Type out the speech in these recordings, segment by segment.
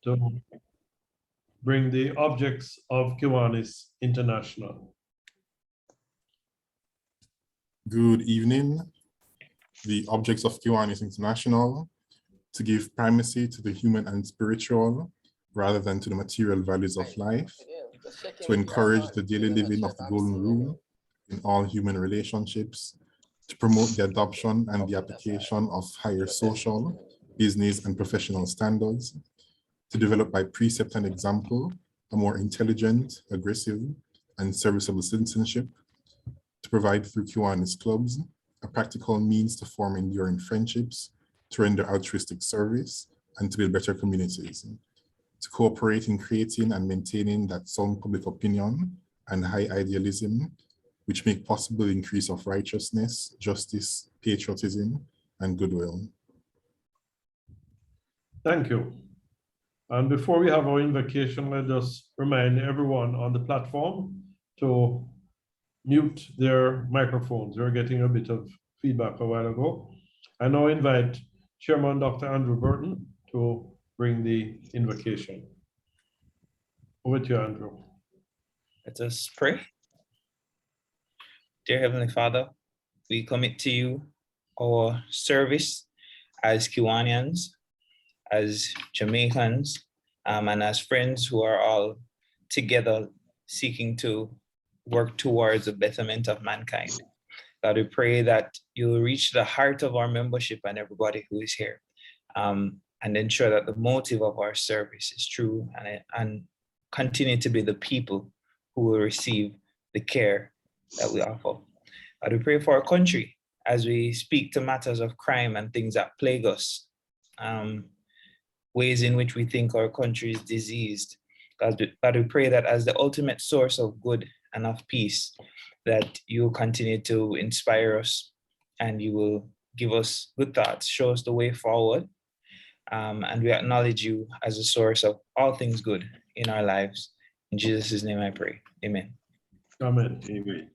to bring the objects of Kiwanis International. Good evening. The objects of Kiwanis International to give primacy to the human and spiritual rather than to the material values of life, to encourage the daily living of the golden rule in all human relationships, to promote the adoption and the application of higher social, business, and professional standards, to develop by precept and example a more intelligent, aggressive, and serviceable citizenship, to provide through Kiwanis clubs a practical means to form enduring friendships, to render altruistic service, and to build better communities, to cooperate in creating and maintaining that sound public opinion and high idealism, which make possible the increase of righteousness, justice, patriotism, and goodwill. Thank you. And before we have our invocation, let us remind everyone on the platform to mute their microphones. We were getting a bit of feedback a while ago. I now invite Chairman Dr. Andrew Burton to bring the invocation. Over to you, Andrew. Let us pray. Dear Heavenly Father, we commit to you our service as Kiwanians, as Jamaicans, and as friends who are all together seeking to work towards the betterment of mankind. God, we pray that you'll reach the heart of our membership and everybody who is here, and ensure that the motive of our service is true and continue to be the people who will receive the care that we offer. God, we pray for our country as we speak to matters of crime and things that plague us, ways in which we think our country is diseased. God, we pray that as the ultimate source of good and of peace, that you will continue to inspire us and you will give us good thoughts, show us the way forward. And we acknowledge you as a source of all things good in our lives. In Jesus' name I pray, amen. Amen. Amen.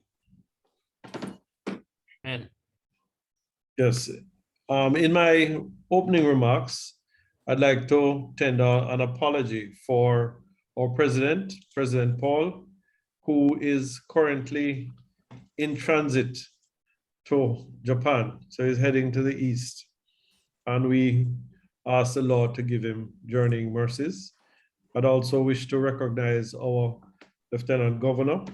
Amen. Yes. In my opening remarks, I'd like to tender an apology for our president, President Paul, who is currently in transit to Japan. So he's heading to the east. And we ask the Lord to give him journeying mercies. I'd also wish to recognize our Lieutenant Governor.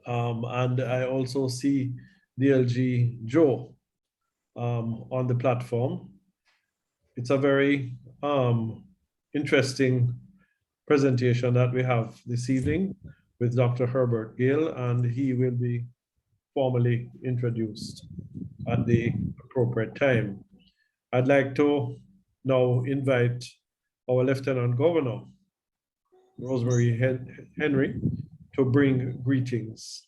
And I also see DLG Joe on the platform. It's a very interesting presentation that we have this evening with Dr. Herbert GAYLE, and he will be formally introduced at the appropriate time. I'd like to now invite our Lieutenant Governor, Rosemary Henry, to bring greetings.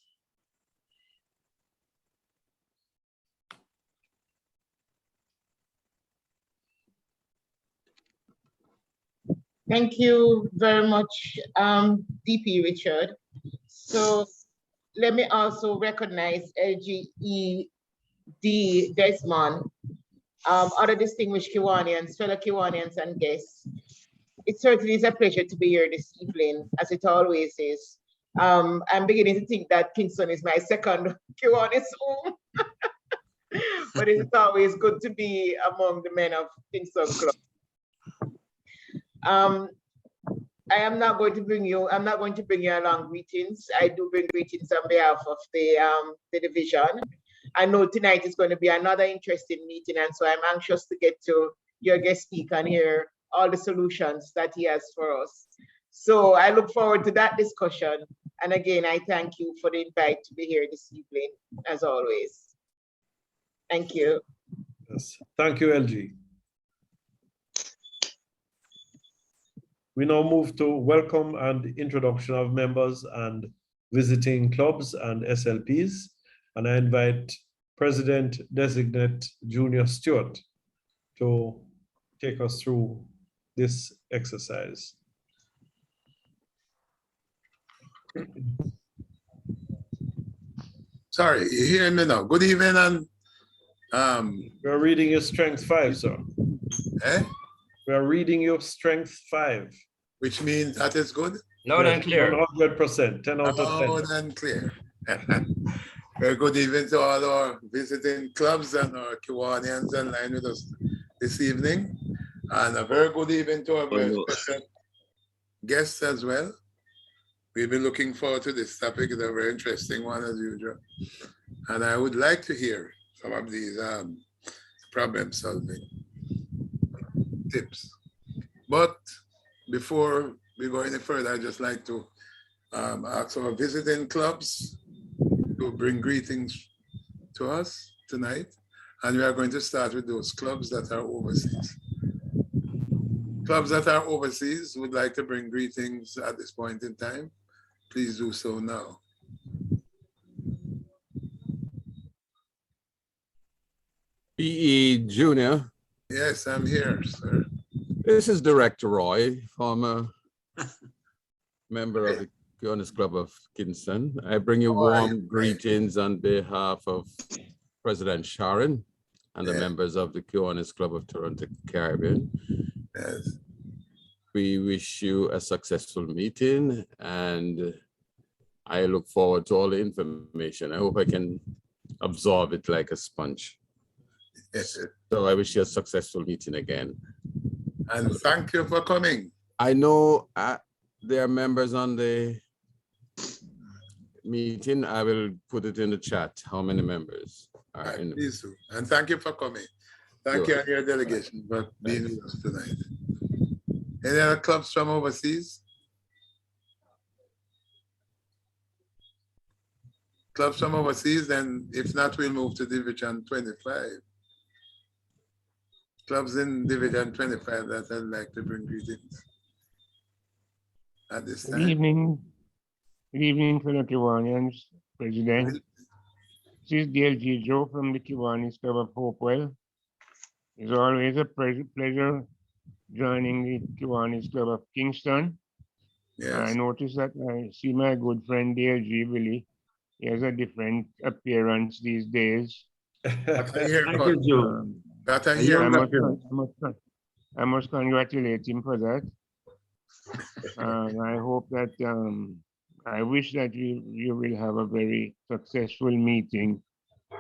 Thank you very much, DP Richard. So let me also recognize LGED Desmond, other distinguished Kiwanians, fellow Kiwanians and guests. It certainly is a pleasure to be here this evening, as it always is. I'm beginning to think that Kingston is my second Kiwanis home, but it's always good to be among the men of Kingston Club. I am not going to bring you along greetings. I do bring greetings on behalf of the division. I know tonight is going to be another interesting meeting, and so I'm anxious to get to your guest speaker and hear all the solutions that he has for us. So I look forward to that discussion. And again, I thank you for the invite to be here this evening, as always. Thank you. Yes. Thank you, LG. We now move to welcome and introduction of members and visiting clubs and SLPs. And I invite President-designate Junior Stewart to take us through this exercise. Sorry, you hearing me now? Good evening, and You're reading your strength 5, sir. eh? We are reading you Strength 5. Which means that is good. Loud and clear. 100%, 10 out of 10. Loud and clear. Very good evening to all our visiting clubs and our Kiwanians online with us this evening. And a very good evening to our very special guests as well. We've been looking forward to this topic. It's a very interesting one as usual. And I would like to hear some of these problem solving tips. But before we go any further, I'd just like to ask our visiting clubs to bring greetings to us tonight. And we are going to start with those clubs that are overseas. Clubs that are overseas would like to bring greetings at this point in time. Please do so now. PE Junior. Yes, I'm here, sir. This is Director Roy, former member of the Kiwanis Club of Kingston. I bring you warm greetings on behalf of President Sharon and the members of the Kiwanis Club of Toronto Caribbean. Yes. We wish you a successful meeting, and I look forward to all the information. I hope I can absorb it like a sponge. Yes. So I wish you a successful meeting again. And thank you for coming. I know there are members on the meeting. I will put it in the chat, how many members are in the Please do. And thank you for coming. Thank you and your delegation for being with us tonight. Any other clubs from overseas? Clubs from overseas, then if not, we'll move to Division 25. Clubs in Division 25 that I'd like to bring greetings at this time. Good evening. Good evening, fellow Kiwanians, President. This is DLG Joe from the Kiwanis Club of Hopewell. It's always a pleasure joining the Kiwanis Club of Kingston. Yes. I noticed that I see my good friend DLG Billy. He has a different appearance these days. That's a haircut. Thank you, Joe. That's a haircut. I must congratulate him for that. I hope that I wish that you will have a very successful meeting.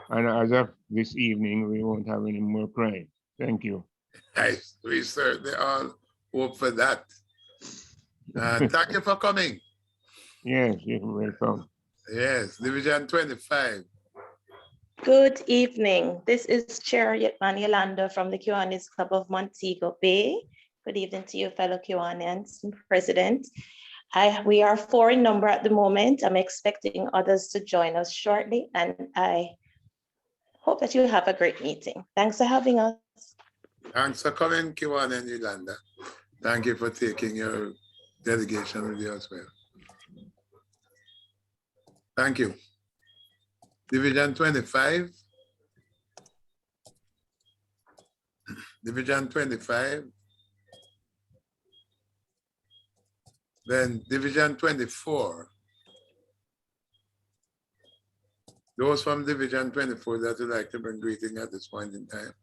And as of this evening, we won't have any more crime. Thank you. Nice. We certainly all hope for that. Thank you for coming. Yes, you're welcome. Yes, Division 25. Good evening. This is Chair Yetman Yolanda from the Kiwanis Club of Montego Bay. Good evening to you, fellow Kiwanians and President. We are 4 in number at the moment. I'm expecting others to join us shortly, and I hope that you have a great meeting. Thanks for having us. Thanks for coming, Kiwan and Yolanda. Thank you for taking your delegation with you as well. Thank you. Division 25. Division 25. Then Division 24. Those from Division 24 that would like to bring greeting at this point in time.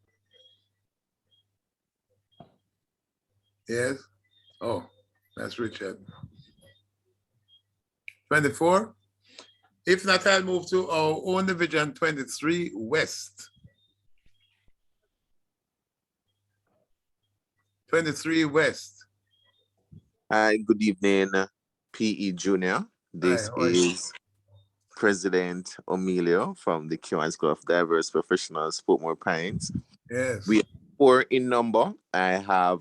Yes? Oh, that's Richard. 24? If not, I'll move to our own Division 23 West. 23 West. Hi, good evening, PE Junior. This is President Emilio from the Kiwanis Club of Diverse Professionals, Portmore Pines. Yes. We are 4 in number. I have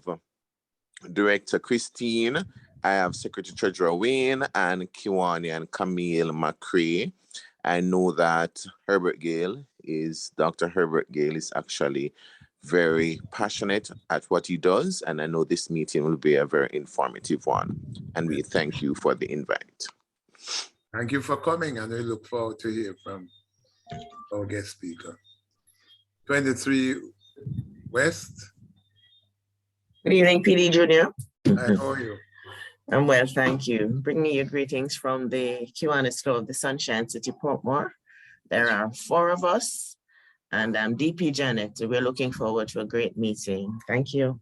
Director Christine, I have Secretary Treasurer Wayne, and Kiwani and Camille McCrae. I know that Dr. Herbert GAYLE is actually very passionate at what he does, and I know this meeting will be a very informative one. And we thank you for the invite. Thank you for coming, and we look forward to hear from our guest speaker. 23 West. Good evening, PD Junior. Hi, how are you? I'm well, thank you. Bringing you greetings from the Kiwanis Club of the Sunshine City, Portmore. There are 4 of us, and I'm DP Janet. We're looking forward to a great meeting. Thank you.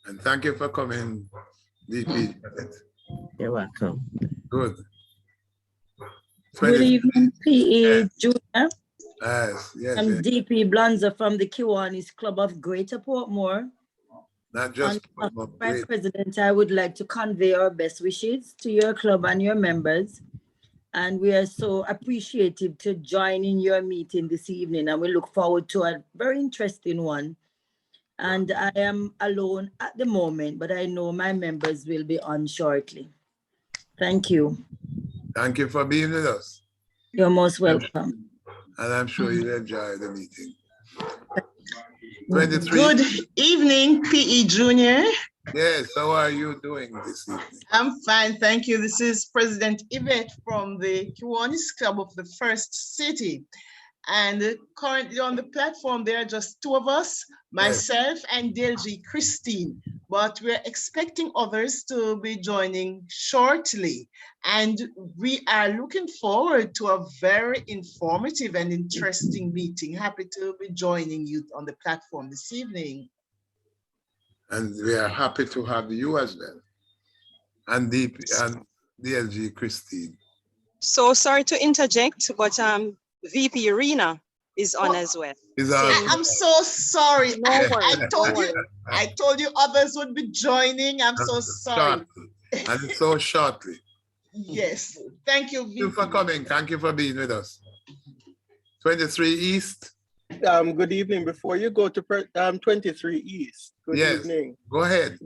And thank you for coming, DP. You're welcome. Good. Good evening, PE Junior. Yes, yes, I'm yes. DP Blonzer from the Kiwanis Club of Greater Portmore. Not just On behalf of my president, I would like to convey our best wishes to your club and your members. And we are so appreciative to join in your meeting this evening, and we look forward to a very interesting one. And I am alone at the moment, but I know my members will be on shortly. Thank you. Thank you for being with us. You're most welcome. And I'm sure you'll enjoy the meeting. 23. Good evening, PE Junior. Yes, how are you doing this evening? I'm fine, thank you. This is President Yvette from the Kiwanis Club of the First City. And currently on the platform, there are just two of us, myself and DLG Christine, but we're expecting others to be joining shortly. And we are looking forward to a very informative and interesting meeting. Happy to be joining you on the platform this evening. And we are happy to have you as well. And DLG Christine. So sorry to interject, but VP Rena is on as well. I'm so sorry. I told you others would be joining. I'm so sorry. And so shortly. Yes. Thank you, VP. Thank you for coming. Thank you for being with us. 23 East. Good evening. Before you go to 23 East, good evening. Go ahead.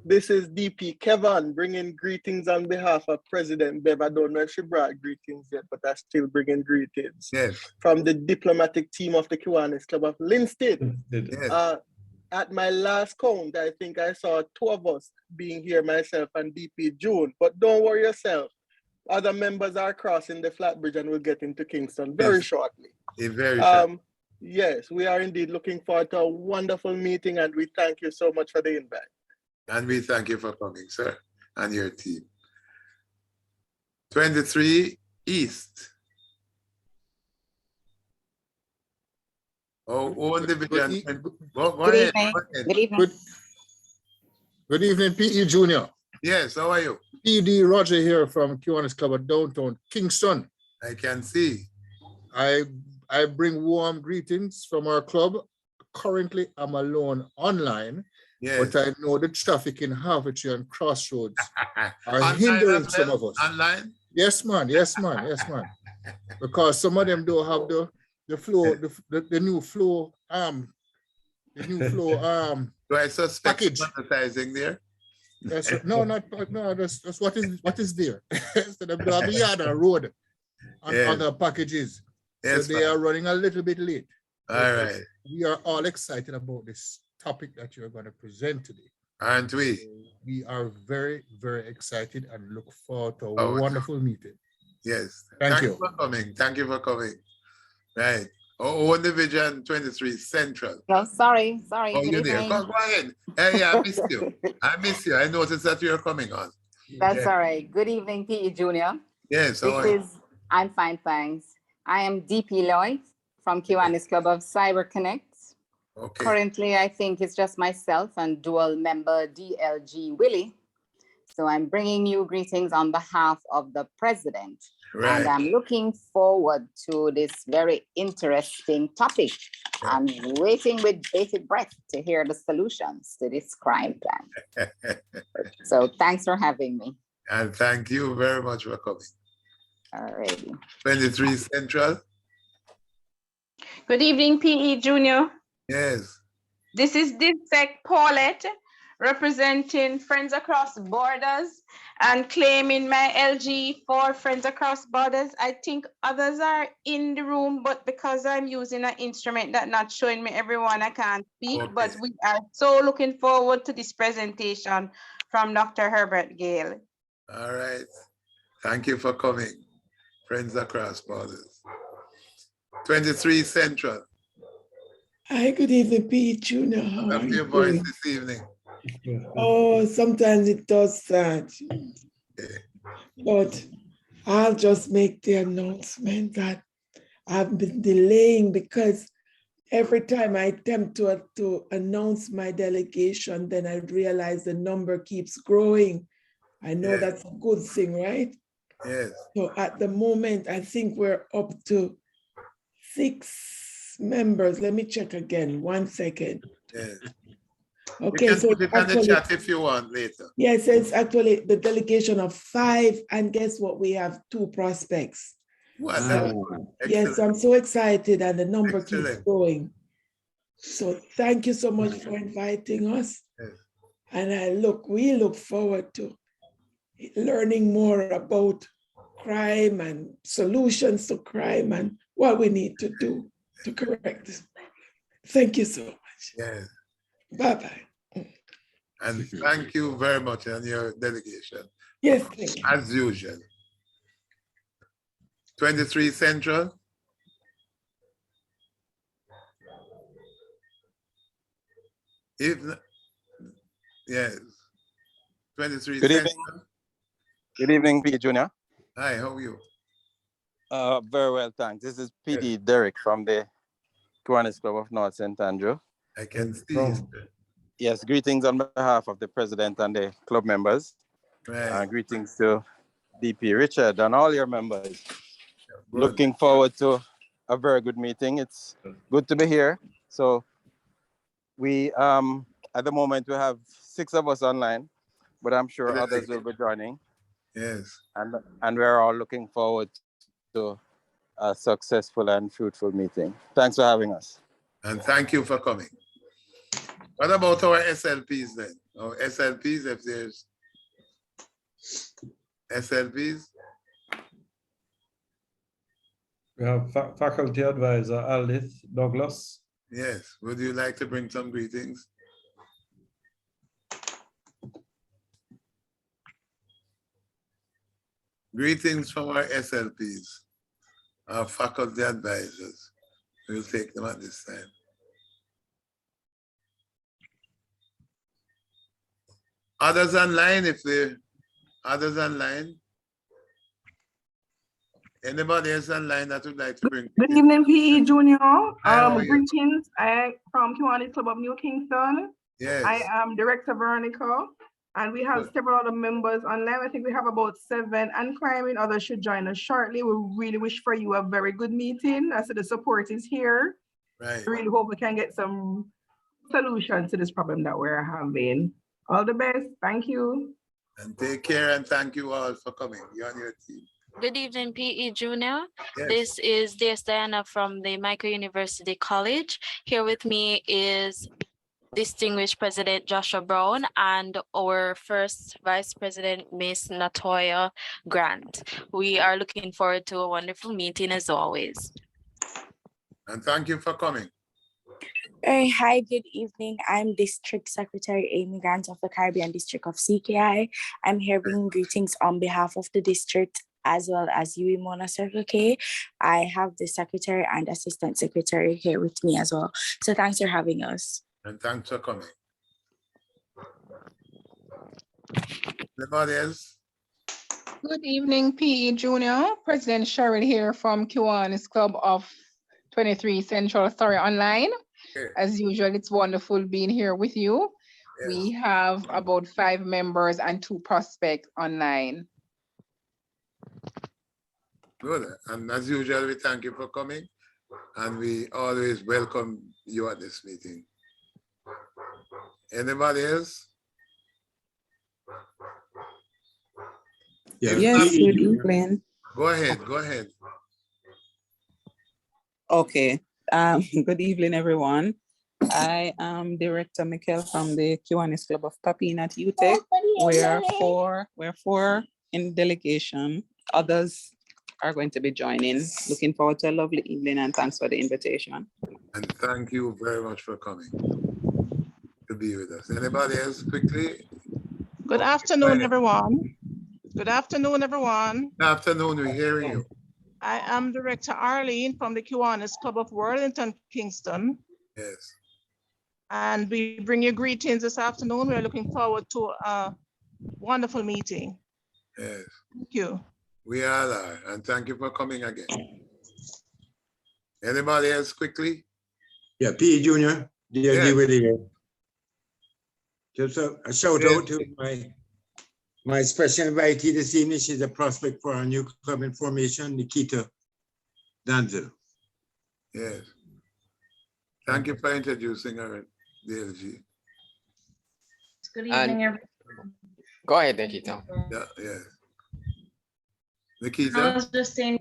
This is DP Kevin bringing greetings on behalf of President Bev. I don't know if she brought greetings yet, but I'm still bringing greetings. Yes. From the diplomatic team of the Kiwanis Club of Linstead. Yes. At my last count, I think I saw two of us being here, myself and DP June. But don't worry yourself. Other members are crossing the flat bridge and we'll get into Kingston very shortly. Very shortly. Yes, we are indeed looking forward to a wonderful meeting, and we thank you so much for the invite. And we thank you for coming, sir, and your team. 23 East. Owen Division. Go ahead. Good evening. Good evening, PE Junior. Yes, how are you? PD Roger here from Kiwanis Club of Downtown Kingston. I can see. I bring warm greetings from our club. Currently, I'm alone online, but I know the traffic in Harvard and Crossroads are hindering some of us. Online? Yes, man. Yes, man. Yes, man. Because some of them don't have the flow, the new flow, Do I suspect package advertising there? That's no, that's what is there. So they have the yard and road and other packages. Yes, so they are running a little bit late. All right. We are all excited about this topic that you're going to present today. Aren't we? We are very, very excited and look forward to a wonderful meeting. Yes. Thank you for coming. Thank you for coming. Right. One Division 23 Central. No, sorry. Oh, you're there. Go ahead. Hey, yeah, I missed you. I missed you. I noticed that you're coming on. That's all right. Good evening, PE Junior. Yes. I'm fine, thanks. I am DP Lloyd from Kiwanis Club of Cyber Connect. Okay. Currently, I think it's just myself and dual member DLG Willie. So I'm bringing you greetings on behalf of the president. Right. And I'm looking forward to this very interesting topic. I'm waiting with bated breath to hear the solutions to this crime plan. So thanks for having me. And thank you very much for coming. All righty. 23 Central. Good evening, PE Junior. Yes. This is DivSec Paulette, representing Friends Across Borders and claiming my LG for Friends Across Borders. I think others are in the room, but because I'm using an instrument that's not showing me everyone, I can't speak. Okay. But we are so looking forward to this presentation from Dr. Herbert GAYLE. All right. Thank you for coming. Friends Across Borders. 23 Central. Hi, good evening, PE Junior. How are you your voice doing? this evening. Oh, sometimes it does that. But I'll just make the announcement that I've been delaying because every time I attempt to announce my delegation, then I realize the number keeps growing. I know that's a good thing, right? Yes. So at the moment, I think we're up to 6 members. Let me check again. 1 second. Yes. Okay, You can so put it on the actually, chat if you want later. yes, it's actually the delegation of 5, and guess what? We have 2 prospects. Wonderful. Yes, I'm so excited, and the number keeps Excellent. growing. So thank you so much for inviting us. Yes. And we look forward to learning more about crime and solutions to crime and what we need to do to correct this problem. Thank you so much. Yes. Bye-bye. And thank you very much on your delegation. Yes, thank you. As usual. 23 Central. Yes. 23 Good Central. evening. Good evening, P. Junior. Hi, how are you? Very well, thanks. This is PD Derek from the Kiwanis Club of North St. Andrew. I can see. Yes, greetings on behalf of the president and the club members. Right. Greetings to DP Richard and all your members. Good. Looking forward to a very good meeting. It's good to be here. So we, at the moment, we have 6 of us online, but I'm sure others will be joining. Yes. And we're all looking forward to a successful and fruitful meeting. Thanks for having us. And thank you for coming. What about our SLPs then? Our SLPs, if there's SLPs? We have faculty advisor Aldith Douglas. Yes. Would you like to bring some greetings? Greetings from our SLPs, our faculty advisors. We'll take them at this time. Others online, if they're others online. Anybody else online that would like to bring? Good evening, PE Junior. How are you? Greetings. I from Kiwanis Club of New Kingston. Yes. I am Director Veronica, and we have several other members online. I think we have about 7, and climbing others should join us shortly. We really wish for you a very good meeting. I see the support is here. Right. I really hope we can get some solutions to this problem that we're having. All the best. Thank you. And take care, and thank you all for coming. You're on your team. Good evening, PE Junior. Yes. This is DS Diana from the Michael University College. Here with me is distinguished President Joshua Brown and our first Vice President, Miss Natoya Grant. We are looking forward to a wonderful meeting as always. And thank you for coming. Hi, good evening. I'm District Secretary Amy Grant of the Caribbean District of CKI. I'm here bringing greetings on behalf of the district as well as you, Mona Circle K. I have the Secretary and Assistant Secretary here with me as well. So thanks for having us. And thanks for coming. Anybody else? Good evening, PE Junior. President Sherrill here from Kiwanis Club of 23 Central, sorry, online. As usual, it's wonderful being here with you. Yes. We have about 5 members and 2 prospects online. Good. And as usual, we thank you for coming. And we always welcome you at this meeting. Anybody else? Yes, good evening. Go ahead, go ahead. Okay, good evening, everyone. I am Director Mikel from the Kiwanis Club of Papine at UTEC. We're four in delegation. Others are going to be joining. Looking forward to a lovely evening and thanks for the invitation. And thank you very much for coming to be with us. Anybody else quickly? Good afternoon, everyone. Good afternoon, everyone. Good afternoon, we're hearing you. I am Director Arlene from the Kiwanis Club of Worthington, Kingston. Yes. And we bring you greetings this afternoon. We're looking forward to a wonderful meeting. Yes. Thank you. We all are, and thank you for coming again. Anybody else quickly? Yeah, PE Junior, DLG Yes. with you. Just a shout out to my special invitee this evening. She's a prospect for our new club in formation, Nikita Danzel. Yes. Thank you for introducing her, DLG. Good evening, everyone. Go ahead, Nikita. Yeah, yeah. I Nikita? was just saying,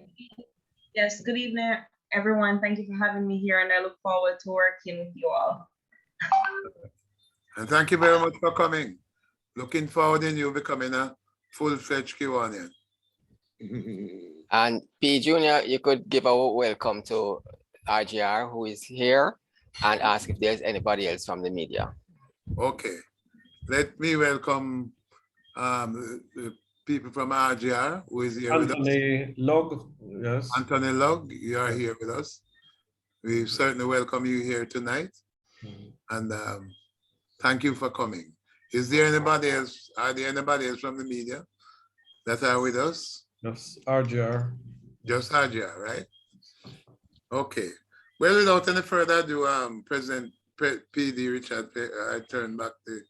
yes, good evening, everyone. Thank you for having me here, and I look forward to working with you all. And thank you very much for coming. Looking forward in you becoming a full-fledged Kiwanian. And P Junior, you could give a welcome to RGR who is here and ask if there's anybody else from the media. Okay. Let me welcome the people from RGR who is here with us. Anthony Log, yes. Anthony Log, you are here with us. We certainly welcome you here tonight. And thank you for coming. Is there anybody else? Are there anybody else from the media that are with us? Yes, RGR. Just RGR, right? Okay. Well, without any further ado, President PD Richard, I turn back to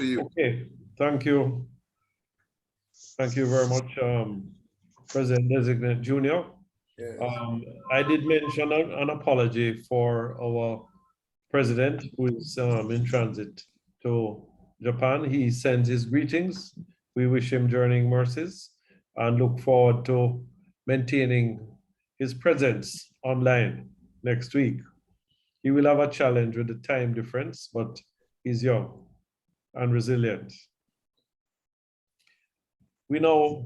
you. Okay, thank you. Thank you very much, President Designate Junior. Yes. I did mention an apology for our president who is in transit to Japan. He sends his greetings. We wish him journeying mercies and look forward to maintaining his presence online next week. He will have a challenge with the time difference, but he's young and resilient. We now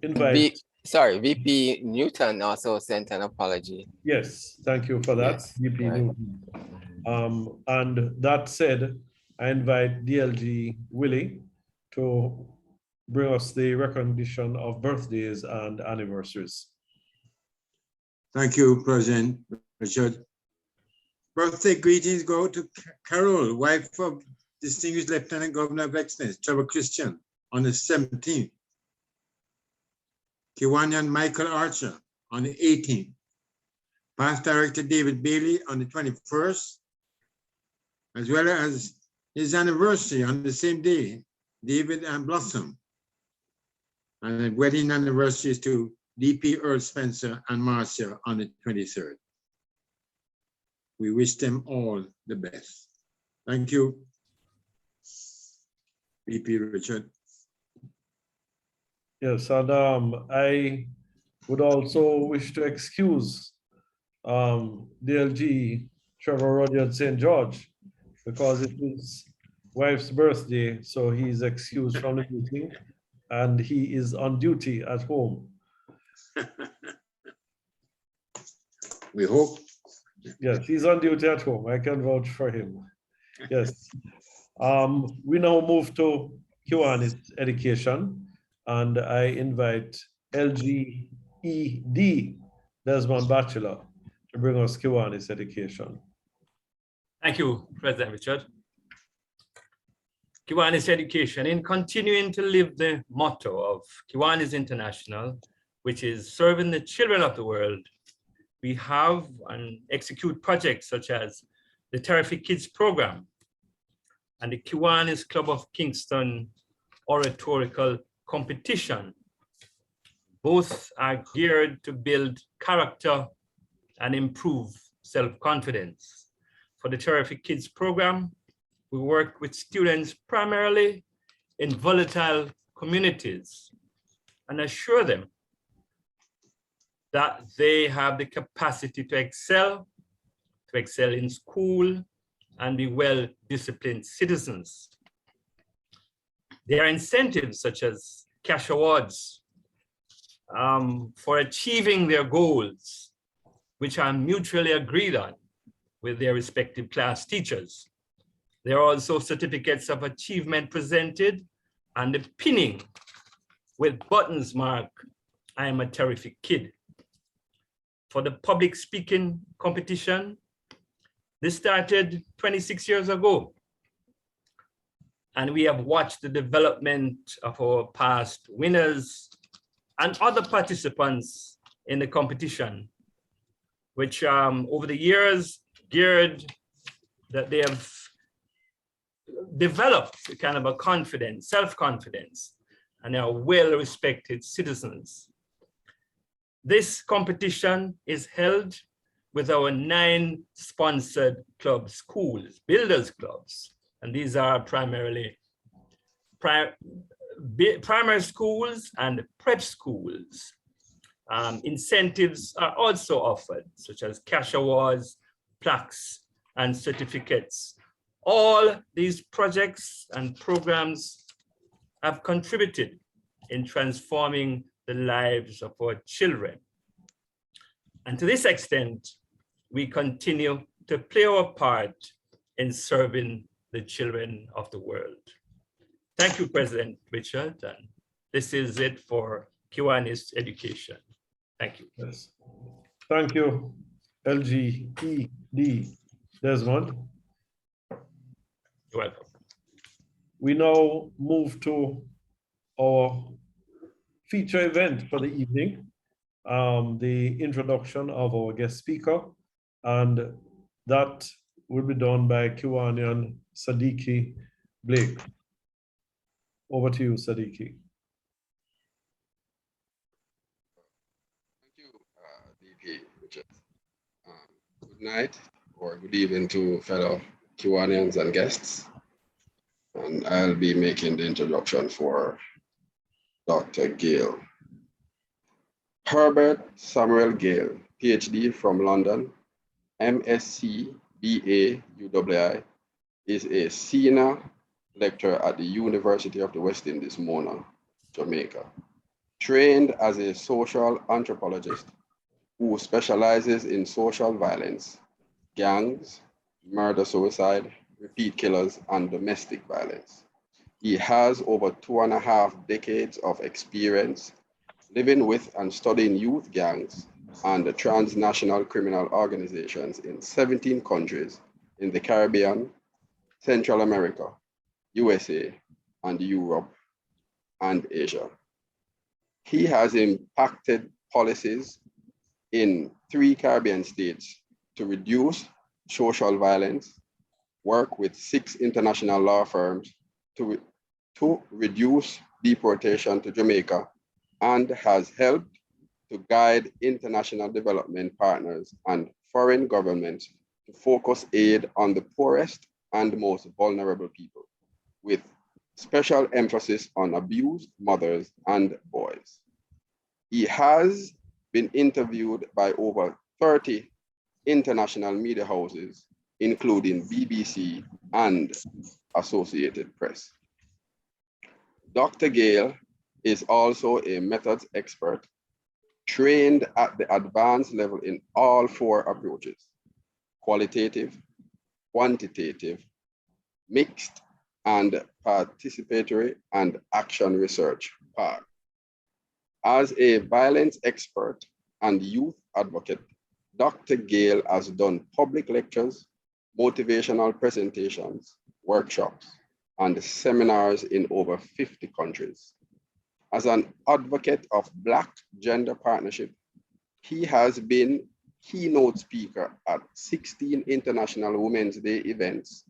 invite... VP Newton also sent an apology. Yes, thank you for that, Yes, VP right. Newton. And that said, I invite DLG Willie to bring us the recognition of birthdays and anniversaries. Thank you, President Richard. Birthday greetings go to Carol, wife of distinguished Lieutenant Governor of Excellence, Trevor Christian, on the 17th. Kiwanian Michael Archer on the 18th. Past Director David Bailey on the 21st, as well as his anniversary on the same day, David and Blossom. And the wedding anniversaries to DP Earl Spencer and Marcia on the 23rd. We wish them all the best. Thank you, VP Richard. Yes, and I would also wish to excuse DLG Trevor Rudyard St. George because it is wife's birthday, so he's excused from the meeting and he is on duty at home. We hope. Yes, he's on duty at home. I can vouch for him. Yes. We now move to Kiwanis Education, and I invite LGED Desmond Batchelor to bring us Kiwanis Education. Thank you, President Richard. Kiwanis Education, in continuing to live the motto of Kiwanis International, which is serving the children of the world, we have and execute projects such as the Terrific Kids Program and the Kiwanis Club of Kingston Oratorical Competition. Both are geared to build character and improve self-confidence. For the Terrific Kids Program, we work with students primarily in volatile communities and assure them that they have the capacity to excel in school and be well-disciplined citizens. There are incentives such as cash awards for achieving their goals, which are mutually agreed on with their respective class teachers. There are also certificates of achievement presented and the pinning with buttons marked, "I am a terrific kid." For the public speaking competition, this started 26 years ago. And we have watched the development of our past winners and other participants in the competition. which over the years that they have developed a kind of a confidence, self-confidence, and are well-respected citizens. This competition is held with our 9 sponsored club schools, builders clubs, and these are primarily primary schools and prep schools. Incentives are also offered, such as cash awards, plaques, and certificates. All these projects and programs have contributed in transforming the lives of our children. And to this extent, we continue to play our part in serving the children of the world. Thank you, President Richard. And this is it for Kiwanis Education. Thank you. Yes. Thank you, LGED Desmond. You're welcome. We now move to our feature event for the evening, the introduction of our guest speaker, and that will be done by Kiwanian Sadiki Blake. Over to you, Sadiki. Thank you, DP Richard. Good night or good evening to fellow Kiwanians and guests. And I'll be making the introduction for Dr. GAYLE. Herbert Samuel GAYLE, PhD from London, MSc BA UWI, is a senior lecturer at the University of the West Indies, Mona, Jamaica. Trained as a social anthropologist who specializes in social violence, gangs, murder-suicide, repeat killers, and domestic violence. He has over 2.5 decades of experience living with and studying youth gangs and the transnational criminal organizations in 17 countries in the Caribbean, Central America, USA, and Europe, and Asia. He has impacted policies in 3 Caribbean states to reduce social violence, work with 6 international law firms to reduce deportation to Jamaica, and has helped to guide international development partners and foreign governments to focus aid on the poorest and most vulnerable people, with special emphasis on abused mothers and boys. He has been interviewed by over 30 international media houses, including BBC and Associated Press. Dr. GAYLE is also a methods expert, trained at the advanced level in all 4 approaches: qualitative, quantitative, mixed, and participatory and action research part. As a violence expert and youth advocate, Dr. GAYLE has done public lectures, motivational presentations, workshops, and seminars in over 50 countries. As an advocate of Black gender partnership, he has been keynote speaker at 16 International Women's Day events,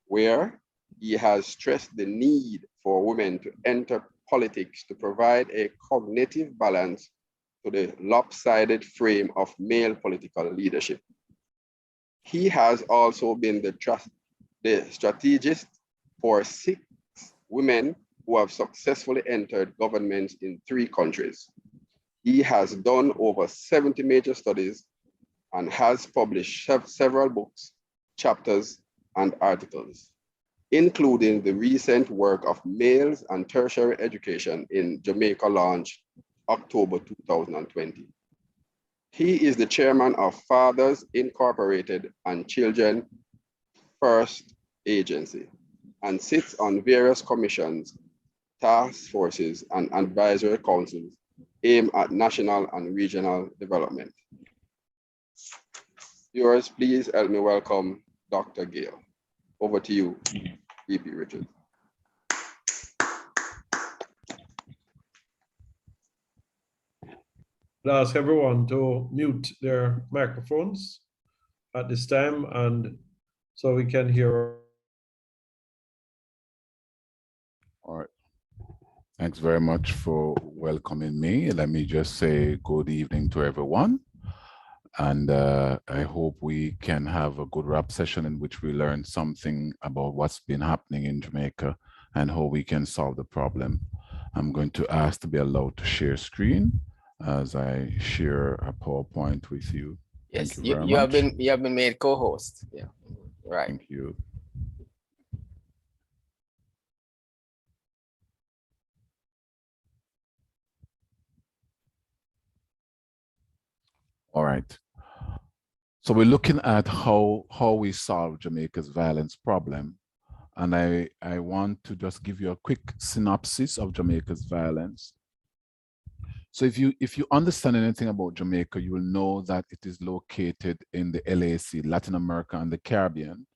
where he has stressed the need for women to enter politics to provide a cognitive balance to the lopsided frame of male political leadership. He has also been the strategist for 6 women who have successfully entered governments in 3 countries. He has done over 70 major studies and has published several books, chapters, and articles, including the recent work of Males and Tertiary Education in Jamaica, launched October 2020. He is the chairman of Fathers Incorporated and Children First Agency, and sits on various commissions, task forces, and advisory councils aimed at national and regional development. Viewers, please help me welcome Dr. GAYLE. Over to you, DP Richard. I'd ask everyone to mute their microphones at this time, and so we can hear. All right. Thanks very much for welcoming me. Let me just say good evening to everyone. And I hope we can have a good rap session in which we learn something about what's been happening in Jamaica and how we can solve the problem. I'm going to ask to be allowed to share screen as I share a PowerPoint with you. Yes, Thank you very you much. have been made co-host. Yeah, right. Thank you. All right. So we're looking at how we solve Jamaica's violence problem. And I want to just give you a quick synopsis of Jamaica's violence. So if you understand anything about Jamaica, you will know that it is located in the LAC, Latin America and the Caribbean.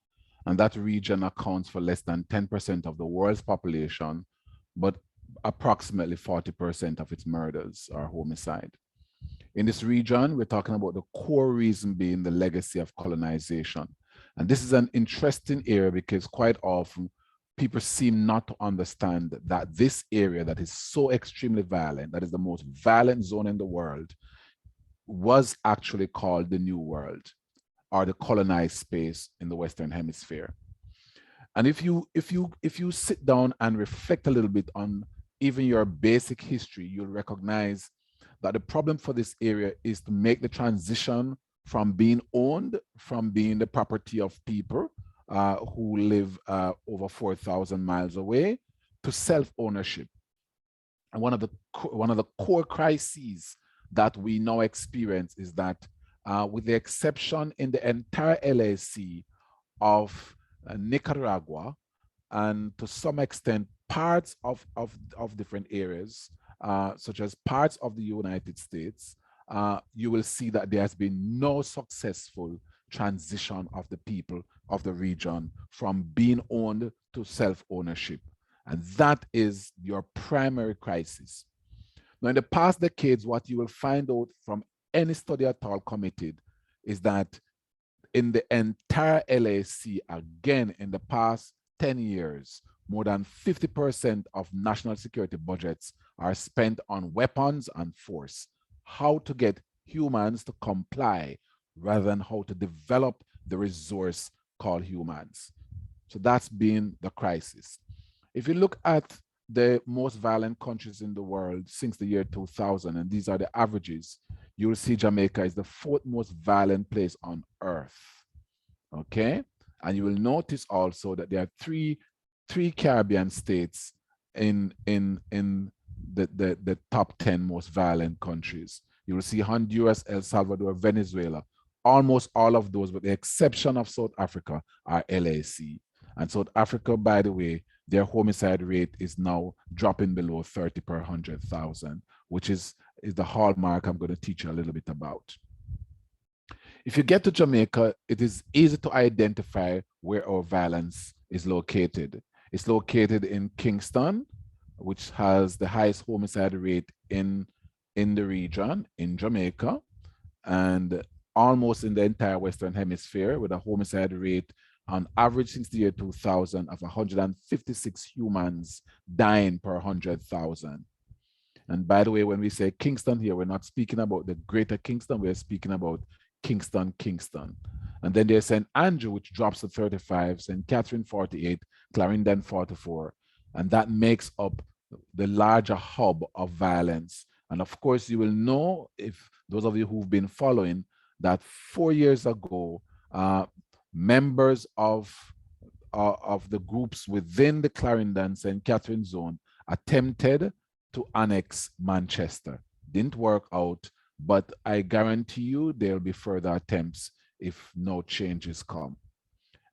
And that region accounts for less than 10% of the world's population, but approximately 40% of its murders are homicide. In this region, we're talking about the core reason being the legacy of colonization. And this is an interesting area because quite often people seem not to understand that this area that is so extremely violent, that is the most violent zone in the world, was actually called the New World, or the colonized space in the Western Hemisphere. And if you sit down and reflect a little bit on even your basic history, you'll recognize that the problem for this area is to make the transition from being owned, from being the property of people who live over 4,000 miles away, to self-ownership. And one of the core crises that we now experience is that with the exception in the entire LAC of Nicaragua, and to some extent parts of different areas, such as parts of the United States, you will see that there has been no successful transition of the people of the region from being owned to self-ownership. And that is your primary crisis. Now, in the past decades, what you will find out from any study at all committed is that in the entire LAC, again, in the past 10 years, more than 50% of national security budgets are spent on weapons and force. How to get humans to comply rather than how to develop the resource called humans. So that's been the crisis. If you look at the most violent countries in the world since the year 2000, and these are the averages, you will see Jamaica is the 4th most violent place on earth. Okay? And you will notice also that there are three Caribbean states in the top 10 most violent countries. You will see Honduras, El Salvador, Venezuela. Almost all of those, with the exception of South Africa, are LAC. And South Africa, by the way, their homicide rate is now dropping below 30 per 100,000, which is the hallmark I'm going to teach you a little bit about. If you get to Jamaica, it is easy to identify where our violence is located. It's located in Kingston, which has the highest homicide rate in the region, in Jamaica, and almost in the entire Western Hemisphere, with a homicide rate on average since the year 2000 of 156 humans dying per 100,000. And by the way, when we say Kingston here, we're not speaking about the greater Kingston, we're speaking about Kingston. And then there's St. Andrew, which drops to 35, St. Catherine 48, Clarendon 44. And that makes up the larger hub of violence. And of course, you will know, if those of you who've been following, that 4 years ago, members of the groups within the Clarendon St. Catherine zone attempted to annex Manchester. Didn't work out, but I guarantee you there'll be further attempts if no changes come.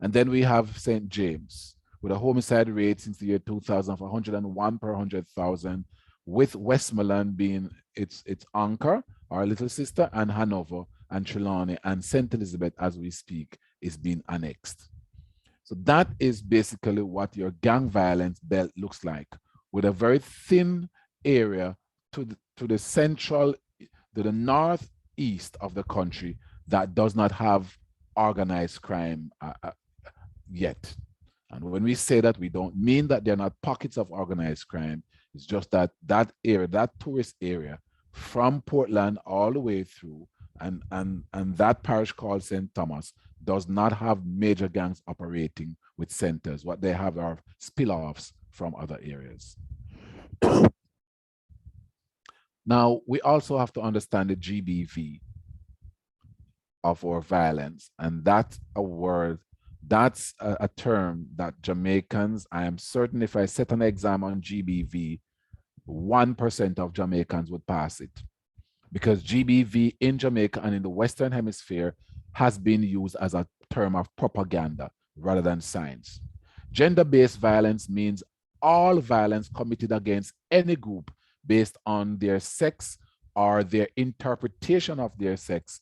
And then we have St. James, with a homicide rate since the year 2000 of 101 per 100,000, with Westmoreland being its anchor, our little sister, and Hanover and Trelawney and St. Elizabeth, as we speak, is being annexed. So that is basically what your gang violence belt looks like, with a very thin area to the to the northeast of the country that does not have organized crime yet. And when we say that, we don't mean that they're not pockets of organized crime. It's just that that area, that tourist area, from Portland all the way through, and that parish called St. Thomas does not have major gangs operating with centers. What they have are spill-offs from other areas. Now, we also have to understand the GBV of our violence, and that's a word, that's a term that Jamaicans, I am certain if I set an exam on GBV, 1% of Jamaicans would pass it, because GBV in Jamaica and in the Western Hemisphere has been used as a term of propaganda rather than science. Gender-based violence means all violence committed against any group based on their sex or their interpretation of their sex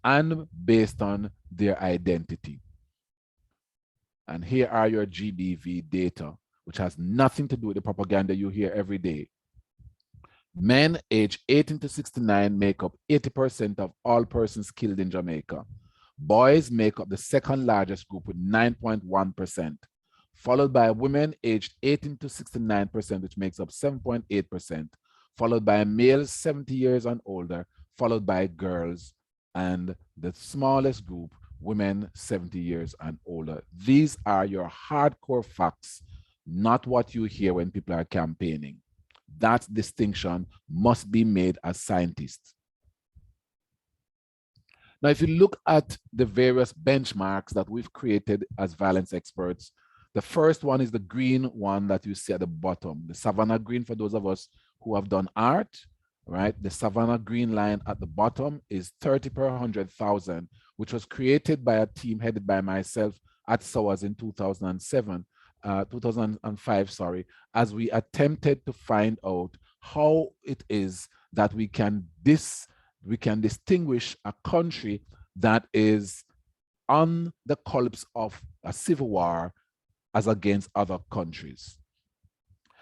and based on their identity. And here are your GBV data, which has nothing to do with the propaganda you hear every day. Men aged 18 to 69 make up 80% of all persons killed in Jamaica. Boys make up the second largest group with 9.1%, followed by women aged 18 to 69%, which makes up 7.8%, followed by males 70 years and older, followed by girls, and the smallest group, women 70 years and older. These are your hardcore facts, not what you hear when people are campaigning. That distinction must be made as scientists. Now, if you look at the various benchmarks that we've created as violence experts, the first one is the green one that you see at the bottom, the Savannah green for those of us who have done art, right? The Savannah green line at the bottom is 30 per 100,000, which was created by a team headed by myself at SOAS in 2005, sorry, as we attempted to find out how it is that we can distinguish a country that is on the cusp of a civil war as against other countries.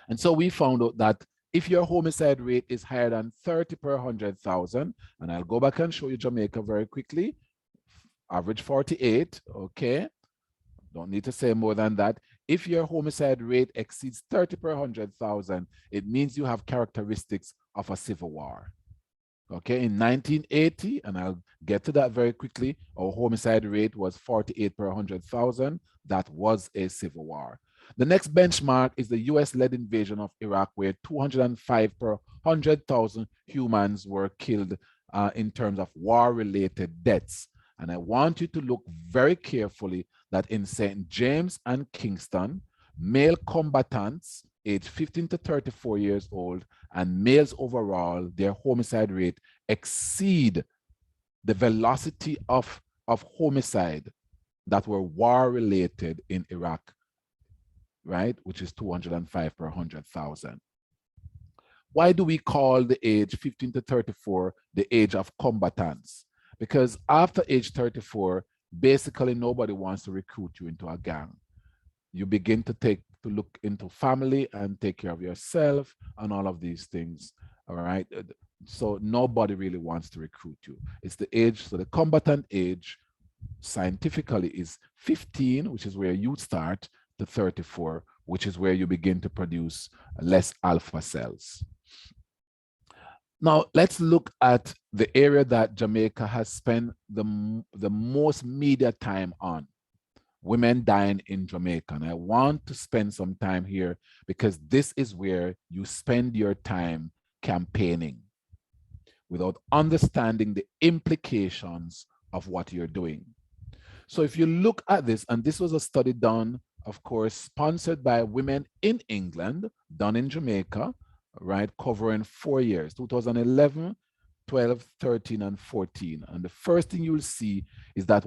And so we found out that if your homicide rate is higher than 30 per 100,000, and I'll go back and show you Jamaica very quickly, average 48, okay? Don't need to say more than that. If your homicide rate exceeds 30 per 100,000, it means you have characteristics of a civil war. Okay, in 1980, and I'll get to that very quickly, our homicide rate was 48 per 100,000. That was a civil war. The next benchmark is the US-led invasion of Iraq, where 205 per 100,000 humans were killed in terms of war-related deaths. And I want you to look very carefully that in St. James and Kingston, male combatants aged 15 to 34 years old and males overall, their homicide rate exceed the velocity of homicide that were war-related in Iraq, right? Which is 205 per 100,000. Why do we call the age 15 to 34 the age of combatants? Because after age 34, basically nobody wants to recruit you into a gang. You begin to look into family and take care of yourself and all of these things, all right? So nobody really wants to recruit you. It's the age, so the combatant age scientifically is 15, which is where you start, to 34, which is where you begin to produce less alpha cells. Now, let's look at the area that Jamaica has spent the most media time on, women dying in Jamaica. And I want to spend some time here because this is where you spend your time campaigning without understanding the implications of what you're doing. So if you look at this, and this was a study done, of course, sponsored by women in England, done in Jamaica, right, covering 4 years, 2011, 12, 13, and 14. And the first thing you'll see is that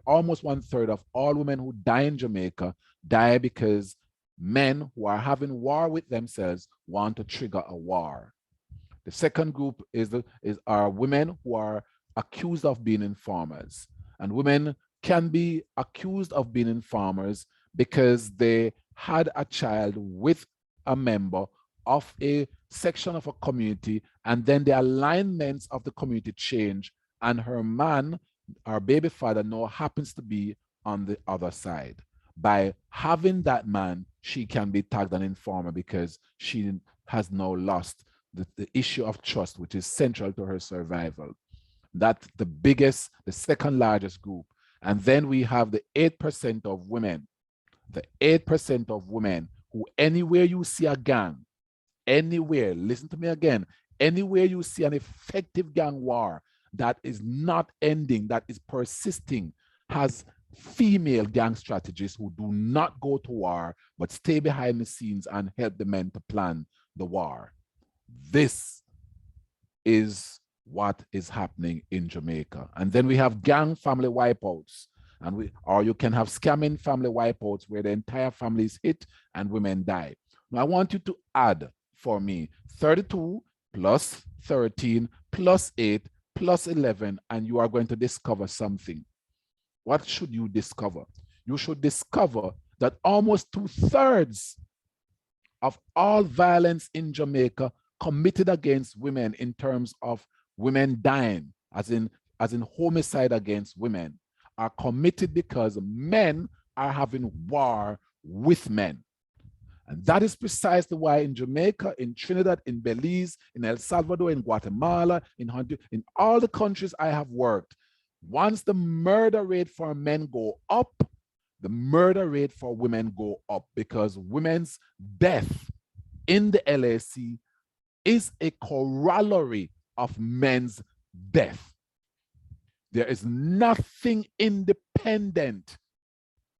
almost one third of all women who die in Jamaica die because men who are having war with themselves want to trigger a war. The second group are women who are accused of being informers. And women can be accused of being informers because they had a child with a member of a section of a community, and then the alignments of the community change, and her man, our baby father, now happens to be on the other side. By having that man, she can be tagged an informer because she has now lost the issue of trust, which is central to her survival. That's the biggest, the second largest group. And then we have the 8% of women, the 8% of women who anywhere you see a gang, anywhere, listen to me again, anywhere you see an effective gang war that is not ending, that is persisting, has female gang strategists who do not go to war, but stay behind the scenes and help the men to plan the war. This is what is happening in Jamaica. And then we have gang family wipeouts, or you can have scamming family wipeouts where the entire family is hit and women die. Now I want you to add for me 32 plus 13 plus 8 plus 11, and you are going to discover something. What should you discover? You should discover that almost 2/3 of all violence in Jamaica committed against women in terms of women dying, as in homicide against women, are committed because men are having war with men. And that is precisely why in Jamaica, in Trinidad, in Belize, in El Salvador, in Guatemala, in Honduras, in all the countries I have worked, once the murder rate for men go up, the murder rate for women go up, because women's death in the LAC is a corollary of men's death. There is nothing independent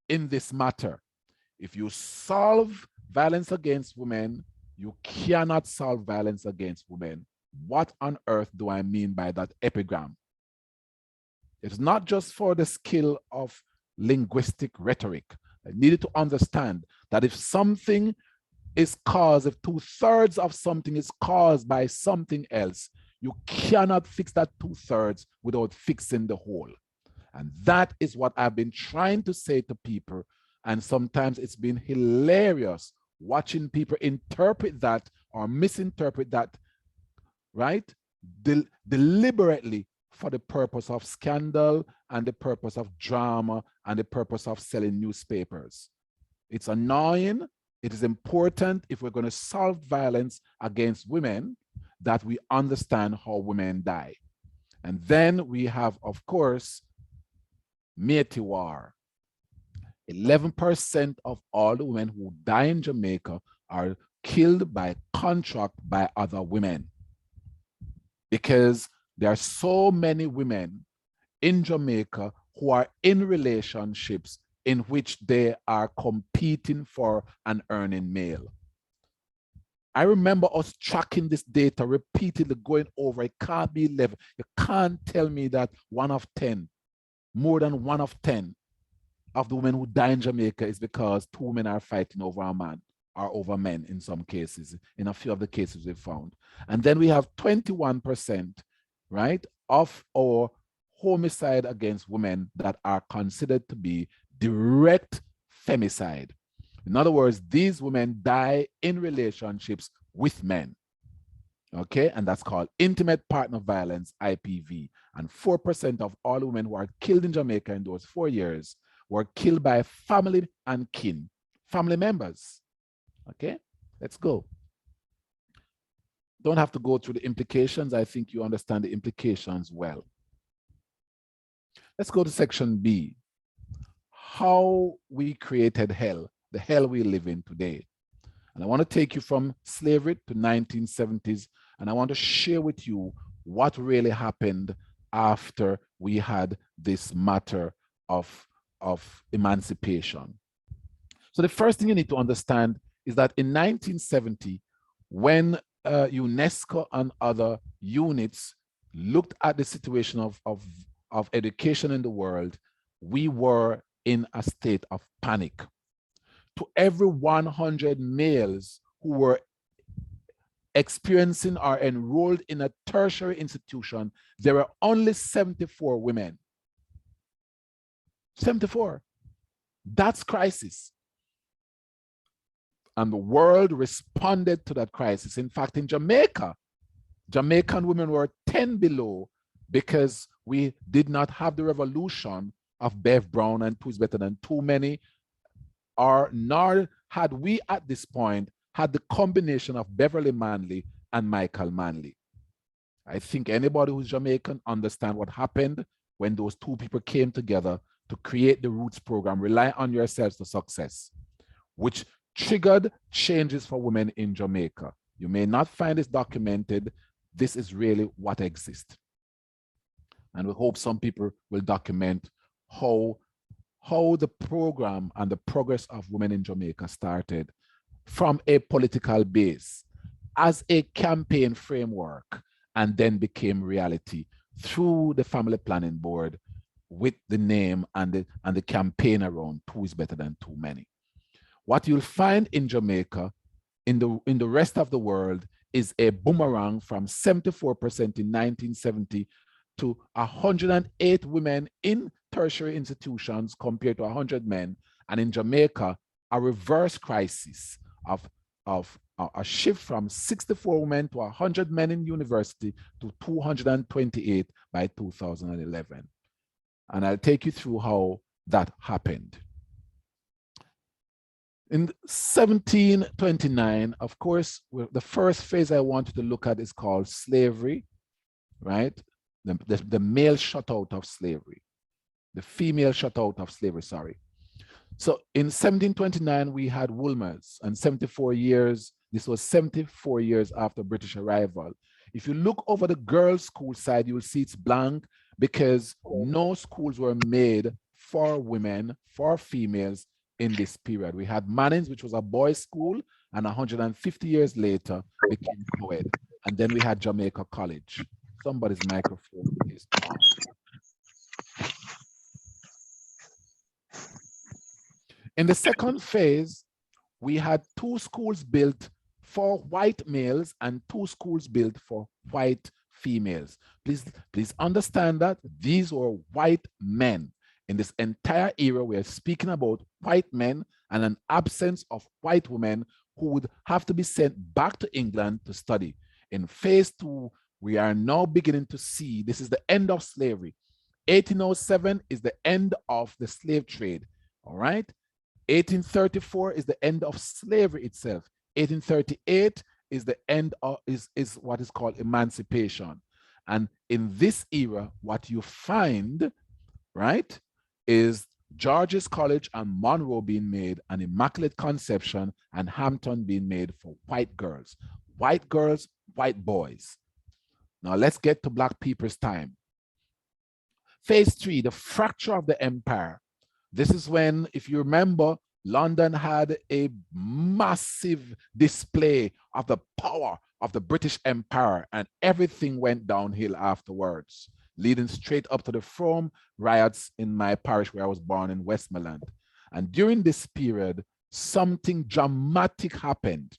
in this matter. If you solve violence against women, you cannot solve violence against women. What on earth do I mean by that epigram? It's not just for the skill of linguistic rhetoric. I needed to understand that if something is caused, if 2/3 of something is caused by something else, you cannot fix that 2/3 without fixing the whole. And that is what I've been trying to say to people. And sometimes it's been hilarious watching people interpret that or misinterpret that, right? Deliberately for the purpose of scandal and the purpose of drama and the purpose of selling newspapers. It's annoying. It is important, if we're going to solve violence against women, that we understand how women die. And then we have, of course, Métis War. 11% of all the women who die in Jamaica are killed by contract by other women, because there are so many women in Jamaica who are in relationships in which they are competing for an earning male. I remember us tracking this data repeatedly, going over. It can't be 11. You can't tell me that 1 of 10, more than 1 of 10 of the women who die in Jamaica is because 2 women are fighting over a man or over men in some cases, in a few of the cases we found. And then we have 21%, right, of our homicide against women that are considered to be direct femicide. In other words, these women die in relationships with men, okay? And that's called intimate partner violence, IPV. And 4% of all women who are killed in Jamaica in those 4 years were killed by family and kin, family members, okay? Let's go. Don't have to go through the implications. I think you understand the implications well. Let's go to section B. How we created hell, the hell we live in today. And I want to take you from slavery to 1970s, and I want to share with you what really happened after we had this matter of emancipation. So the first thing you need to understand is that in 1970, when UNESCO and other units looked at the situation of education in the world, we were in a state of panic. To every 100 males who were experiencing or enrolled in a tertiary institution, there were only 74 women. 74. That's crisis. And the world responded to that crisis. In fact, in Jamaica, Jamaican women were 10 below because we did not have the revolution of Bev Brown and Two is Better Than Too Many, or nor had we at this point had the combination of Beverly Manley and Michael Manley. I think anybody who's Jamaican understand what happened when those two people came together to create the Roots program, Rely on Yourselves to Success, which triggered changes for women in Jamaica. You may not find this documented. This is really what exists. And we hope some people will document how the program and the progress of women in Jamaica started from a political base as a campaign framework and then became reality through the Family Planning Board with the name and the campaign around Two is Better Than Too Many. What you'll find in Jamaica, in the rest of the world, is a boomerang from 74% in 1970 to 108 women in tertiary institutions compared to 100 men. And in Jamaica, a reverse crisis of a shift from 64 women to 100 men in university to 228 by 2011. And I'll take you through how that happened. In 1729, of course, the first phase I wanted to look at is called slavery, right? The male shut out of slavery, the female shut out of slavery, sorry. So in 1729, we had Woolmers, and 74 years, this was 74 years after British arrival. If you look over the girls' school side, you'll see it's blank because no schools were made for women, for females in this period. We had Manning's, which was a boys' school, and 150 years later became co-ed. And then we had Jamaica College. Somebody's microphone is on. In the second phase, we had 2 schools built for white males and 2 schools built for white females. Please understand that these were white men. In this entire era, we are speaking about white men and an absence of white women who would have to be sent back to England to study. In phase 2, we are now beginning to see this is the end of slavery. 1807 is the end of the slave trade, all right? 1834 is the end of slavery itself. 1838 is the end of, is what is called emancipation. And in this era, what you find, right, is George's College and Monroe being made, and Immaculate Conception and Hampton being made for white girls, white boys. Now let's get to Black people's time. Phase 3, the fracture of the empire. This is when, if you remember, London had a massive display of the power of the British Empire, and everything went downhill afterwards, leading straight up to the Frome riots in my parish where I was born in Westmoreland. And during this period, something dramatic happened,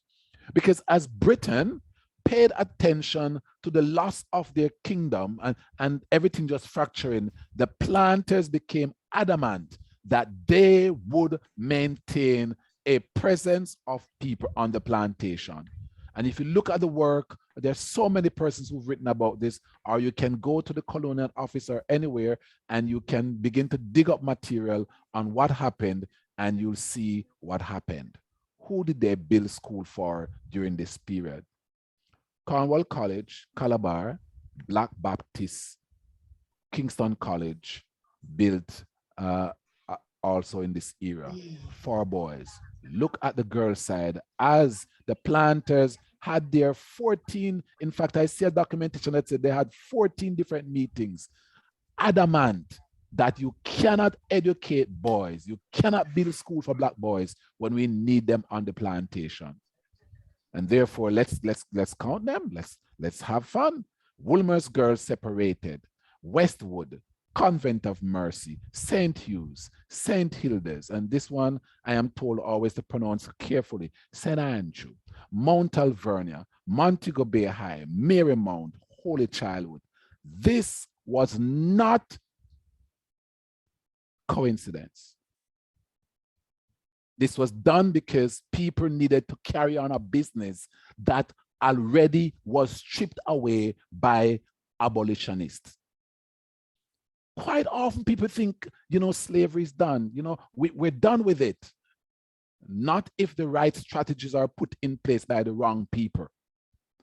because as Britain paid attention to the loss of their kingdom and everything just fracturing, the planters became adamant that they would maintain a presence of people on the plantation. And if you look at the work, there's so many persons who've written about this, or you can go to the colonial office or anywhere and you can begin to dig up material on what happened, and you'll see what happened. Who did they build school for during this period? Cornwall College, Calabar, Black Baptist, Kingston College built also in this era for boys. Look at the girl side, as the planters had their 14, in fact, I see a documentation that said they had 14 different meetings, adamant that you cannot educate boys, you cannot build school for Black boys when we need them on the plantation. And therefore, let's count them, let's have fun. Woolmer's girls separated, Westwood, Convent of Mercy, St. Hugh's, St. Hilda's, and this one I am told always to pronounce carefully, St. Andrew, Mount Alvernia, Montego Bay High, Marymount, Holy Childhood. This was not coincidence. This was done because people needed to carry on a business that already was stripped away by abolitionists. Quite often people think, slavery is done. We're done with it. Not if the right strategies are put in place by the wrong people.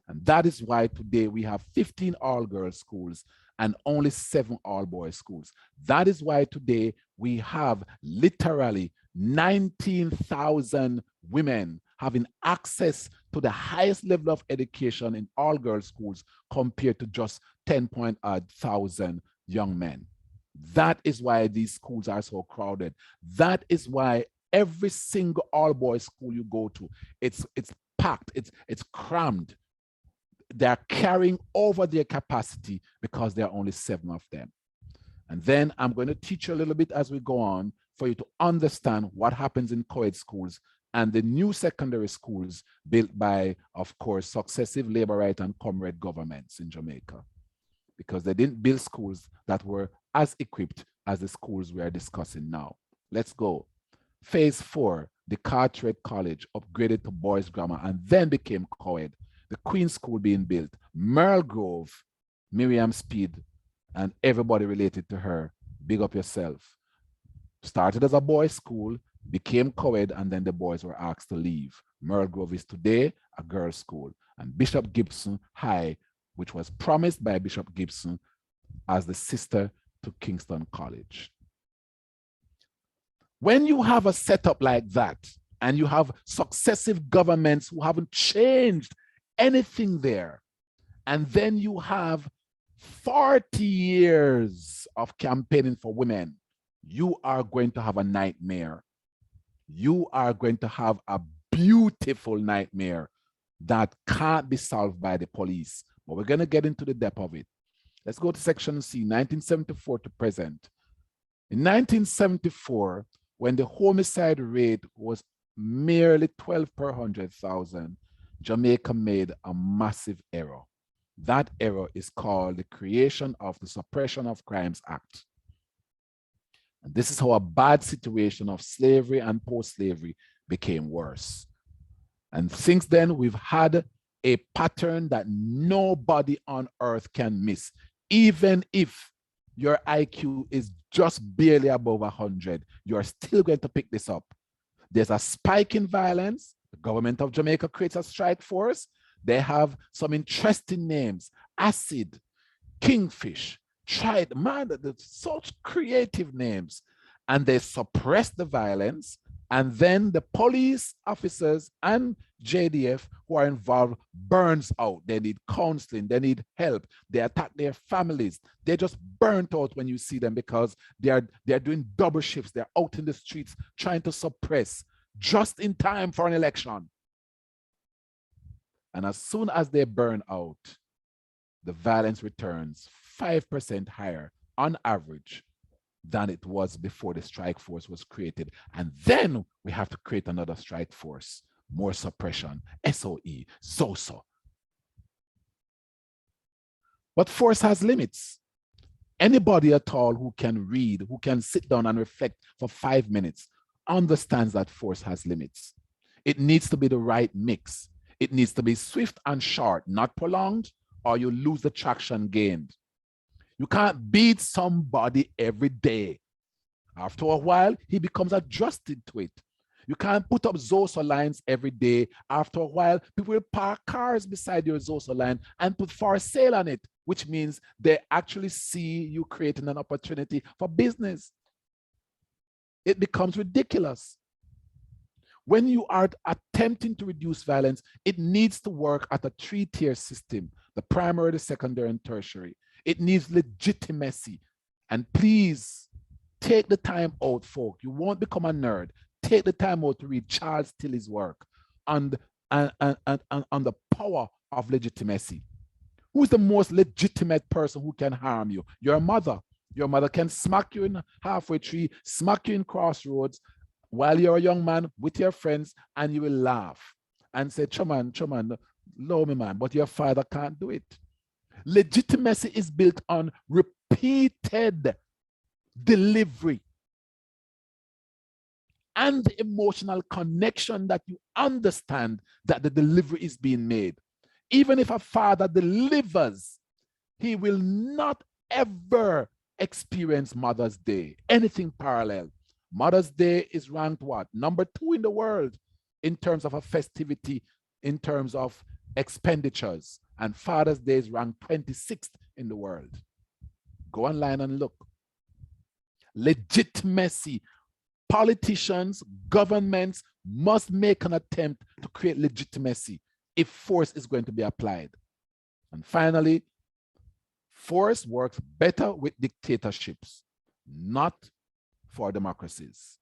And that is why today we have 15 all-girls schools and only 7 all-boys schools. That is why today we have literally 19,000 women having access to the highest level of education in all-girls schools compared to just 10,000 young men. That is why these schools are so crowded. That is why every single all-boys school you go to, it's packed, it's crammed. They're carrying over their capacity because there are only 7 of them. And then I'm going to teach you a little bit as we go on for you to understand what happens in co-ed schools and the new secondary schools built by, of course, successive labor right and comrade governments in Jamaica, because they didn't build schools that were as equipped as the schools we are discussing now. Let's go. Phase 4, the Carteret College upgraded to boys grammar and then became co-ed. The Queen School being built, Merle Grove, Miriam Speed, and everybody related to her. Big up yourself. Started as a boys' school, became co-ed, and then the boys were asked to leave. Merle Grove is today a girls' school. And Bishop Gibson High, which was promised by Bishop Gibson as the sister to Kingston College. When you have a setup like that, and you have successive governments who haven't changed anything there, and then you have 40 years of campaigning for women, you are going to have a nightmare. You are going to have a beautiful nightmare that can't be solved by the police. But we're going to get into the depth of it. Let's go to section C, 1974 to present. In 1974, when the homicide rate was merely 12 per 100,000, Jamaica made a massive error. That error is called the creation of the Suppression of Crimes Act. And this is how a bad situation of slavery and post-slavery became worse. And since then, we've had a pattern that nobody on earth can miss. Even if your IQ is just barely above 100, you're still going to pick this up. There's a spike in violence. The government of Jamaica creates a strike force. They have some interesting names: Acid, Kingfish, Tried. Man, such creative names. And they suppress the violence. And then the police officers and JDF who are involved burns out. They need counseling. They need help. They attack their families. They're just burnt out when you see them because they're doing double shifts. They're out in the streets trying to suppress just in time for an election. And as soon as they burn out, the violence returns 5% higher on average than it was before the strike force was created. And then we have to create another strike force, more suppression, SOE, ZOSO. But force has limits. Anybody at all who can read, who can sit down and reflect for 5 minutes, understands that force has limits. It needs to be the right mix. It needs to be swift and short, not prolonged, or you lose the traction gained. You can't beat somebody every day. After a while, he becomes adjusted to it. You can't put up ZOSO lines every day. After a while, people will park cars beside your ZOSO line and put for sale on it, which means they actually see you creating an opportunity for business. It becomes ridiculous. When you are attempting to reduce violence, it needs to work at a 3-tier system: the primary, the secondary, and tertiary. It needs legitimacy. And please take the time out, folks. You won't become a nerd. Take the time out to read Charles Tilley's work on the power of legitimacy. Who is the most legitimate person who can harm you? Your mother. Your mother can smack you in halfway tree, smack you in crossroads while you're a young man with your friends, and you will laugh and say, Chaman, love me, man, but your father can't do it. Legitimacy is built on repeated delivery. and the emotional connection that you understand that the delivery is being made. Even if a father delivers, he will not ever experience Mother's Day, anything parallel. Mother's Day is ranked what? Number 2 in the world in terms of a festivity, in terms of expenditures. And Father's Day is ranked 26th in the world. Go online and look. Legitimacy. Politicians, governments must make an attempt to create legitimacy if force is going to be applied. And finally, force works better with dictatorships, not for democracies.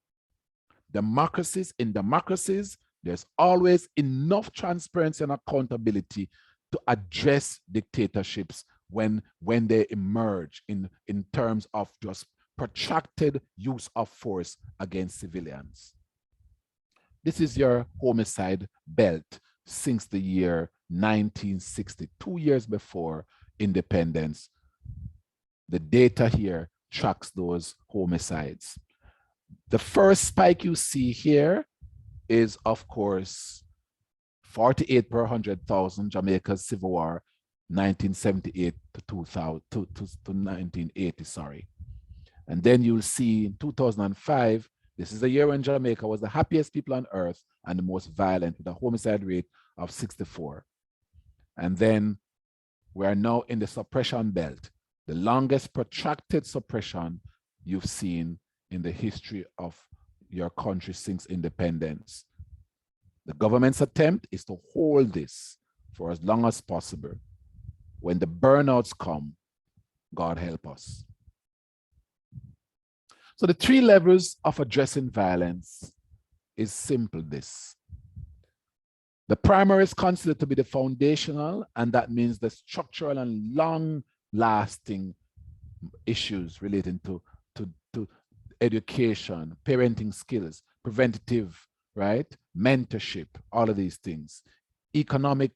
In democracies, there's always enough transparency and accountability to address dictatorships when they emerge in terms of just protracted use of force against civilians. This is your homicide belt since the year 1960, 2 years before independence. The data here tracks those homicides. The first spike you see here is, of course, 48 per 100,000, Jamaica's Civil War, 1978 to 1980, sorry. And then you'll see in 2005, this is the year when Jamaica was the happiest people on earth and the most violent, with a homicide rate of 64. And then we are now in the suppression belt, the longest protracted suppression you've seen in the history of your country since independence. The government's attempt is to hold this for as long as possible. When the burnouts come, God help us. So the 3 levels of addressing violence is simple this. The primary is considered to be the foundational, and that means the structural and long-lasting issues relating to education, parenting skills, preventative, right? Mentorship, all of these things. Economic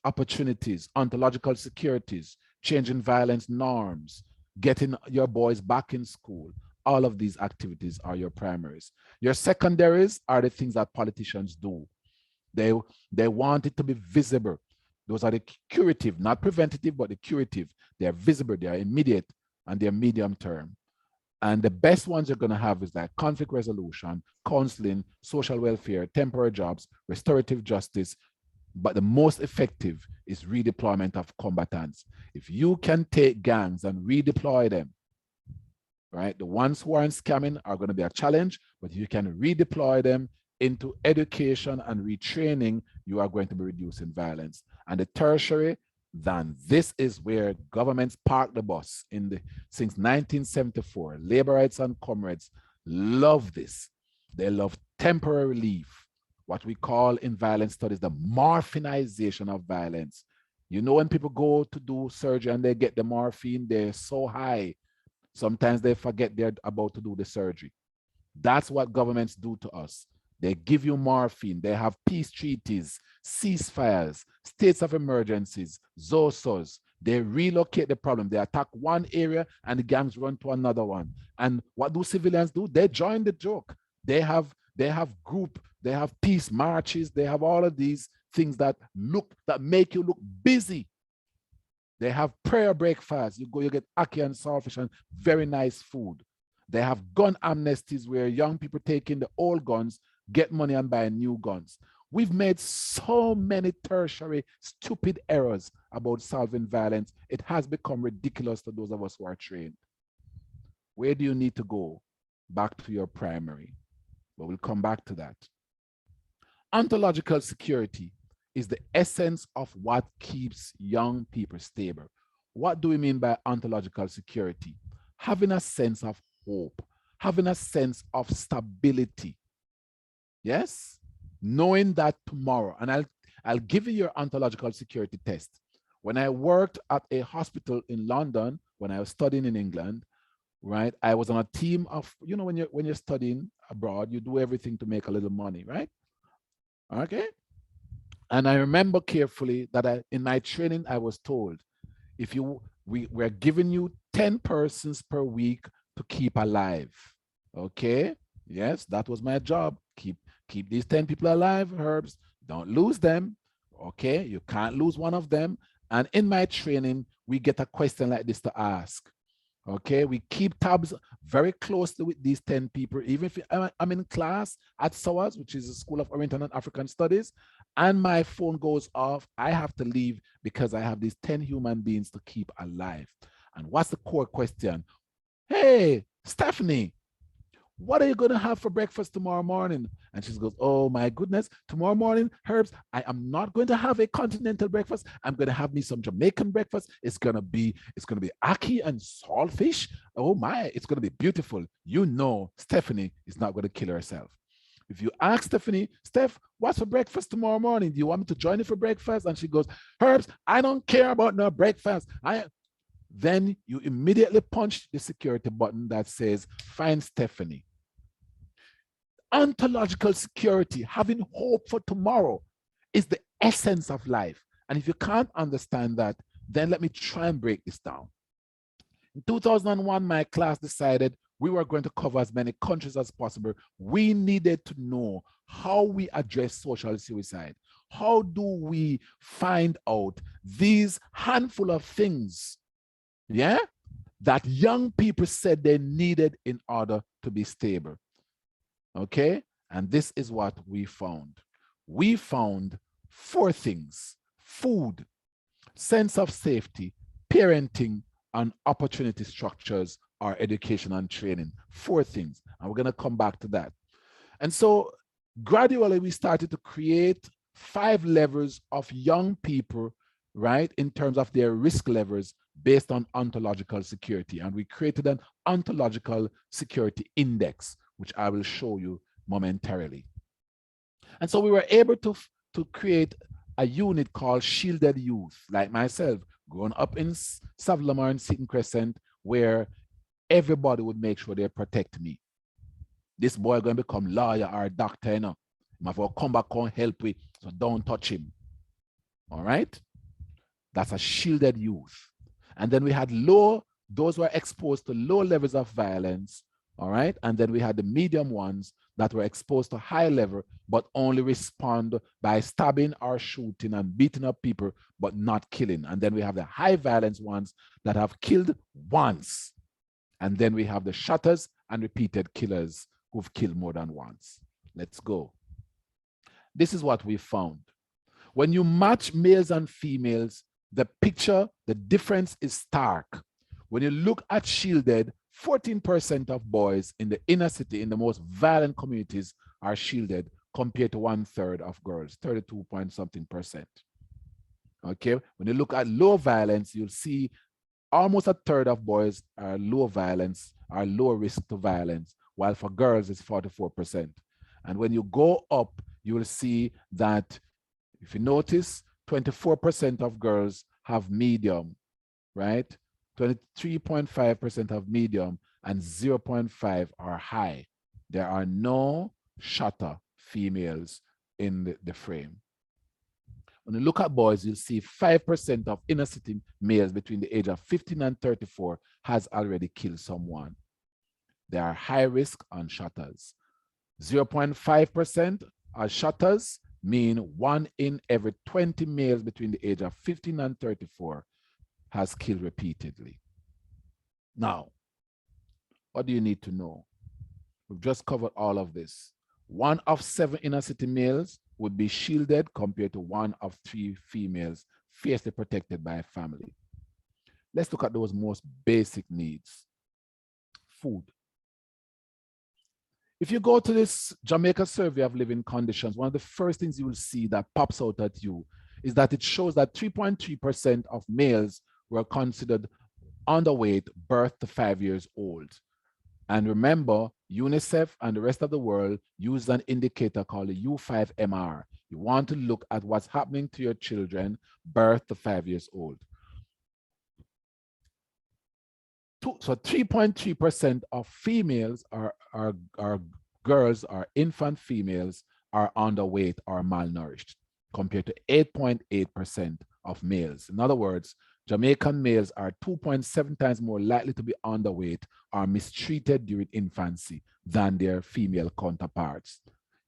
opportunities, ontological securities, changing violence norms, getting your boys back in school. All of these activities are your primaries. Your secondaries are the things that politicians do. They want it to be visible. Those are the curative, not preventative, but the curative. They are visible, they are immediate, and they're medium term. And the best ones you're going to have is like conflict resolution, counseling, social welfare, temporary jobs, restorative justice. But the most effective is redeployment of combatants. If you can take gangs and redeploy them, right? The ones who aren't scamming are going to be a challenge, but if you can redeploy them into education and retraining, you are going to be reducing violence. And the tertiary, then this is where governments park the bus since 1974. Labor rights and comrades love this. They love temporary relief, what we call in violence studies, the morphinization of violence. You know, when people go to do surgery and they get the morphine, they're so high. Sometimes they forget they're about to do the surgery. That's what governments do to us. They give you morphine. They have peace treaties, ceasefires, states of emergencies, ZOSOs. They relocate the problem. They attack one area and the gangs run to another one. And what do civilians do? They join the joke. They have peace marches. They have all of these things that make you look busy. They have prayer breakfasts. You go, you get ackee and saltfish and very nice food. They have gun amnesties where young people take in the old guns, get money and buy new guns. We've made so many tertiary, stupid errors about solving violence. It has become ridiculous to those of us who are trained. Where do you need to go? Back to your primary. But we'll come back to that. Ontological security is the essence of what keeps young people stable. What do we mean by ontological security? Having a sense of hope, having a sense of stability. Yes? Knowing that tomorrow, and I'll give you your ontological security test. When I worked at a hospital in London, when I was studying in England, right, I was on a team of, you know, when you're studying abroad, you do everything to make a little money, right? Okay. And I remember carefully that in my training, I was told, we're giving you 10 persons per week to keep alive. Okay. Yes, that was my job. Keep these 10 people alive, Herbs. Don't lose them. Okay, you can't lose one of them. And in my training, we get a question like this to ask. Okay, we keep tabs very closely with these 10 people. Even if I'm in class at SOAS, which is the School of Oriental and African Studies, and my phone goes off, I have to leave because I have these 10 human beings to keep alive. And what's the core question? Hey, Stephanie, what are you going to have for breakfast tomorrow morning? And she goes, oh my goodness, tomorrow morning, Herbs, I am not going to have a continental breakfast. I'm going to have me some Jamaican breakfast. It's going to be ackee and saltfish. Oh my, it's going to be beautiful. You know, Stephanie is not going to kill herself. If you ask Stephanie, Steph, what's for breakfast tomorrow morning? Do you want me to join you for breakfast? And she goes, Herbs, I don't care about no breakfast. Then you immediately punch the security button that says, find Stephanie. Ontological security, having hope for tomorrow, is the essence of life. And if you can't understand that, then let me try and break this down. In 2001, my class decided we were going to cover as many countries as possible. We needed to know how we address social suicide. How do we find out these handful of things, yeah, that young people said they needed in order to be stable? Okay, and this is what we found. We found 4 things: food, sense of safety, parenting, and opportunity structures or education and training. 4 things, and we're going to come back to that. And so gradually we started to create 5 levels of young people, right, in terms of their risk levels based on ontological security. And we created an ontological security index, which I will show you momentarily. And so we were able to create a unit called Shielded Youth, like myself, growing up in Savlamar and Seaton Crescent, where everybody would make sure they protect me. This boy going to become lawyer or doctor, you know. He might come back and help with, so don't touch him. All right? That's a shielded youth. And then we had those who were exposed to low levels of violence. All right, and then we had the medium ones that were exposed to high level, but only respond by stabbing or shooting and beating up people, but not killing. And then we have the high violence ones that have killed once. And then we have the shutters and repeated killers who've killed more than once. Let's go. This is what we found. When you match males and females, the picture, the difference is stark. When you look at shielded, 14% of boys in the inner city, in the most violent communities, are shielded compared to 1/3 of girls, 32 point something percent. Okay, when you look at low violence, you'll see almost 1/3 of boys are low violence, are low risk to violence, while for girls it's 44%. And when you go up, you will see that, if you notice, 24% of girls have medium, right? 23.5% have medium and 0.5 are high. There are no shutter females in the frame. When you look at boys, you'll see 5% of inner city males between the age of 15 and 34 has already killed someone. They are high risk on shutters. 0.5% are shutters, mean 1 in every 20 males between the age of 15 and 34 has killed repeatedly. Now, what do you need to know? We've just covered all of this. 1 of 7 inner city males would be shielded compared to 1 of 3 females fiercely protected by a family. Let's look at those most basic needs. Food. If you go to this Jamaica survey of living conditions, one of the first things you will see that pops out at you is that it shows that 3.3% of males were considered underweight birth to 5 years old. And remember, UNICEF and the rest of the world use an indicator called the U5MR. You want to look at what's happening to your children birth to 5 years old. So 3.3% of females are girls or infant females are underweight or malnourished compared to 8.8% of males. In other words, Jamaican males are 2.7 times more likely to be underweight or mistreated during infancy than their female counterparts.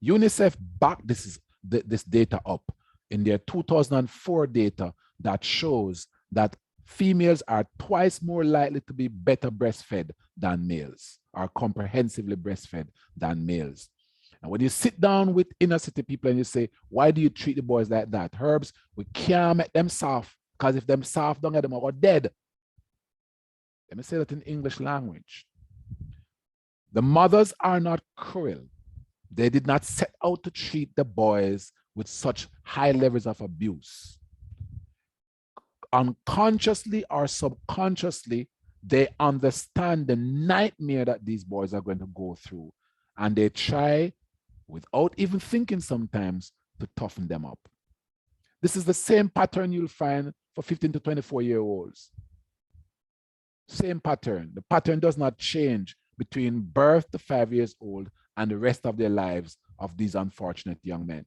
UNICEF backed this data up in their 2004 data that shows that females are twice more likely to be better breastfed than males, or comprehensively breastfed than males. And when you sit down with inner city people and you say, why do you treat the boys like that? Herbs, we can't make them soft, because if them soft, don't get them all dead. Let me say that in English language. The mothers are not cruel. They did not set out to treat the boys with such high levels of abuse. Unconsciously or subconsciously, they understand the nightmare that these boys are going to go through, and they try, without even thinking sometimes, to toughen them up. This is the same pattern you'll find for 15 to 24-year-olds. Same pattern. The pattern does not change between birth to 5 years old and the rest of their lives of these unfortunate young men.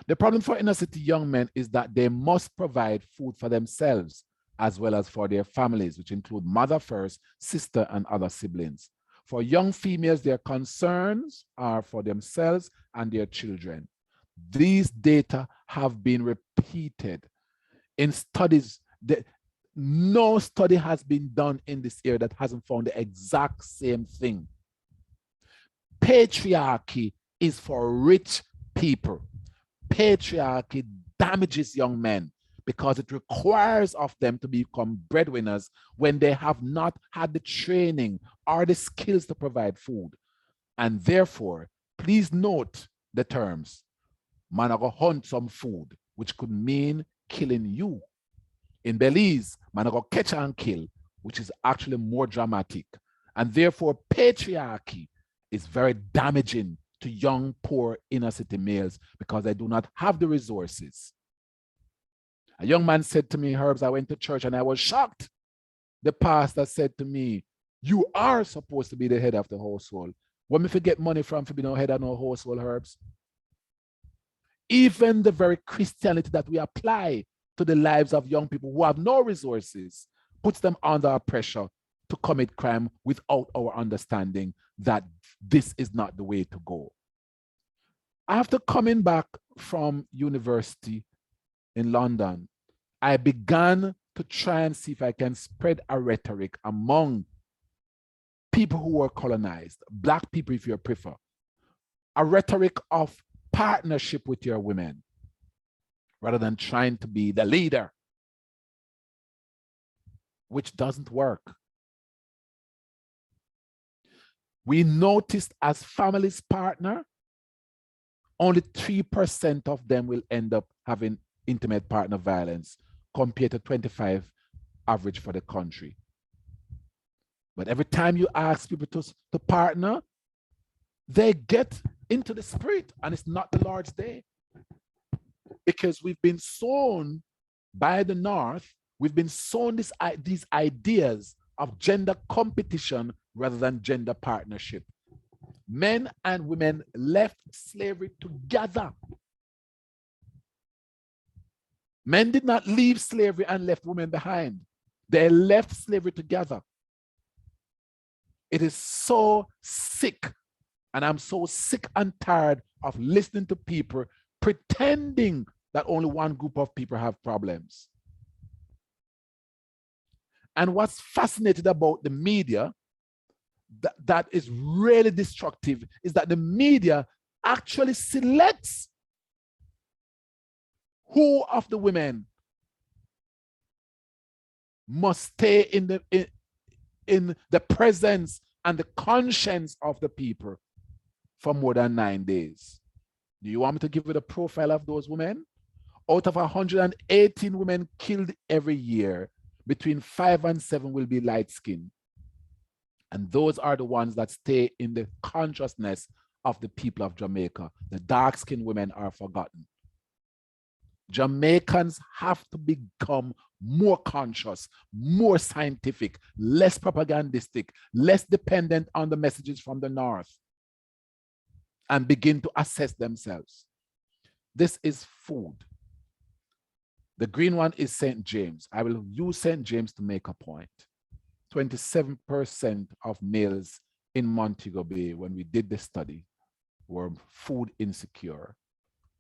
The problem for inner city young men is that they must provide food for themselves as well as for their families, which include mother first, sister, and other siblings. For young females, their concerns are for themselves and their children. These data have been repeated in studies. No study has been done in this area that hasn't found the exact same thing. Patriarchy is for rich people. Patriarchy damages young men because it requires of them to become breadwinners when they have not had the training or the skills to provide food. And therefore, please note the terms. Man, I go hunt some food, which could mean killing you. In Belize, man, I go catch and kill, which is actually more dramatic. And therefore, patriarchy is very damaging to young, poor inner city males because they do not have the resources. A young man said to me, Herbs, I went to church and I was shocked. The pastor said to me, you are supposed to be the head of the household. When we forget money from for being no head of no household, Herbs. Even the very Christianity that we apply to the lives of young people who have no resources puts them under pressure to commit crime without our understanding that this is not the way to go. After coming back from university in London, I began to try and see if I can spread a rhetoric among people who were colonized, Black people if you prefer, a rhetoric of partnership with your women rather than trying to be the leader, which doesn't work. We noticed as families partner, only 3% of them will end up having intimate partner violence compared to 25 average for the country. But every time you ask people to partner, they get into the spirit, and it's not the Lord's Day. Because we've been sown by the North, we've been sown these ideas of gender competition rather than gender partnership. Men and women left slavery together. Men did not leave slavery and left women behind. They left slavery together. It is so sick, and I'm so sick and tired of listening to people pretending that only one group of people have problems. And what's fascinating about the media that is really destructive is that the media actually selects who of the women must stay in the presence and the conscience of the people for more than 9 days. Do you want me to give you the profile of those women? Out of 118 women killed every year, between 5 and 7 will be light skinned. And those are the ones that stay in the consciousness of the people of Jamaica. The dark-skinned women are forgotten. Jamaicans have to become more conscious, more scientific, less propagandistic, less dependent on the messages from the North, and begin to assess themselves. This is food. The green one is St. James. I will use St. James to make a point. 27% of males in Montego Bay, when we did the study, were food insecure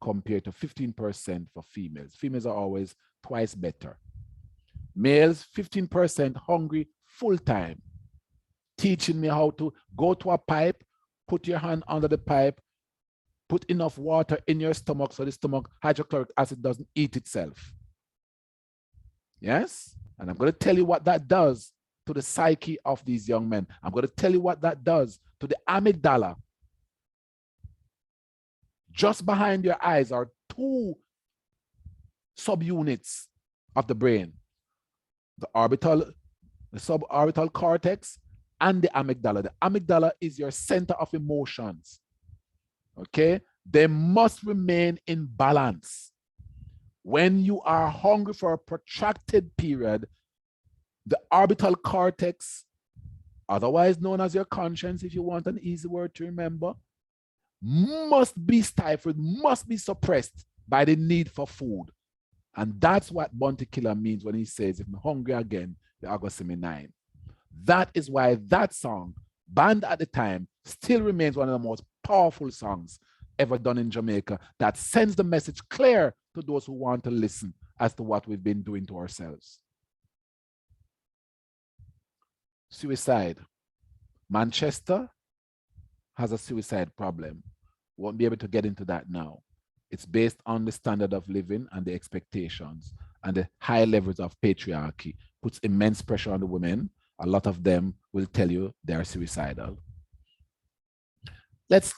compared to 15% for females. Females are always twice better. Males, 15% hungry full time, teaching me how to go to a pipe, put your hand under the pipe, put enough water in your stomach so the stomach hydrochloric acid doesn't eat itself. Yes? And I'm going to tell you what that does to the psyche of these young men. I'm going to tell you what that does to the amygdala. Just behind your eyes are two subunits of the brain. The suborbital cortex and the amygdala. The amygdala is your center of emotions. Okay? They must remain in balance. When you are hungry for a protracted period, the orbital cortex, otherwise known as your conscience, if you want an easy word to remember, must be stifled, must be suppressed by the need for food. And that's what Bounty Killer means when he says, if I'm hungry again, the August 9. That is why that song, banned at the time, still remains one of the most powerful songs ever done in Jamaica, that sends the message clear to those who want to listen as to what we've been doing to ourselves. Suicide. Manchester has a suicide problem. Won't be able to get into that now. It's based on the standard of living and the expectations, and the high levels of patriarchy puts immense pressure on the women. A lot of them will tell you they are suicidal. Let's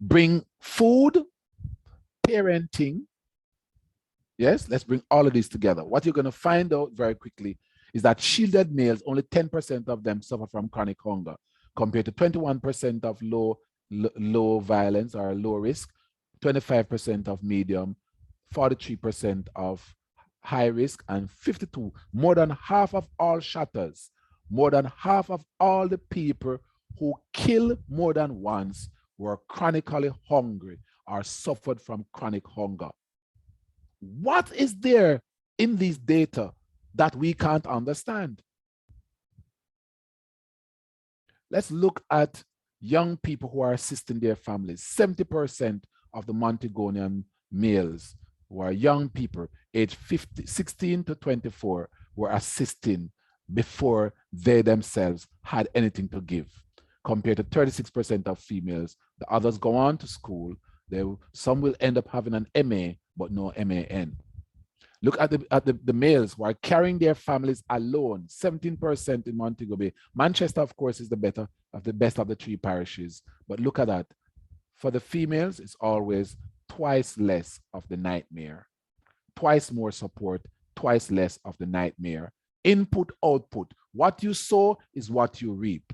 bring food, parenting. Yes, let's bring all of these together. What you're going to find out very quickly is that shielded males, only 10% of them suffer from chronic hunger, compared to 21% of low violence or low risk, 25% of medium, 43% of high risk, and 52%, more than half of all shatters, more than half of all the people who kill more than once were chronically hungry or suffered from chronic hunger. What is there in these data that we can't understand? Let's look at young people who are assisting their families. 70% of the Montagonian males who are young people, aged 16 to 24, were assisting before they themselves had anything to give, compared to 36% of females. The others go on to school. Some will end up having an MA, but no MAN. Look at the males who are carrying their families alone, 17% in Montego Bay. Manchester, of course, is the best of the three parishes. But look at that. For the females, it's always twice less of the nightmare, twice more support, twice less of the nightmare. Input, output. What you sow is what you reap.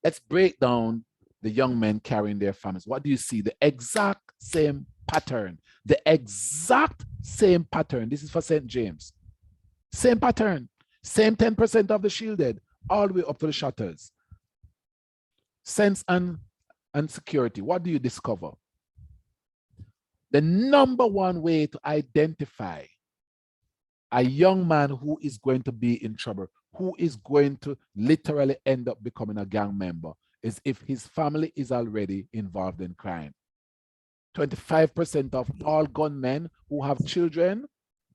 Let's break down the young men carrying their families. What do you see? The exact same pattern. The exact same pattern. This is for St. James. Same pattern. Same 10% of the shielded, all the way up to the shutters. Sense and security. What do you discover? The number one way to identify a young man who is going to be in trouble, who is going to literally end up becoming a gang member, is if his family is already involved in crime. 25% of all gunmen who have children,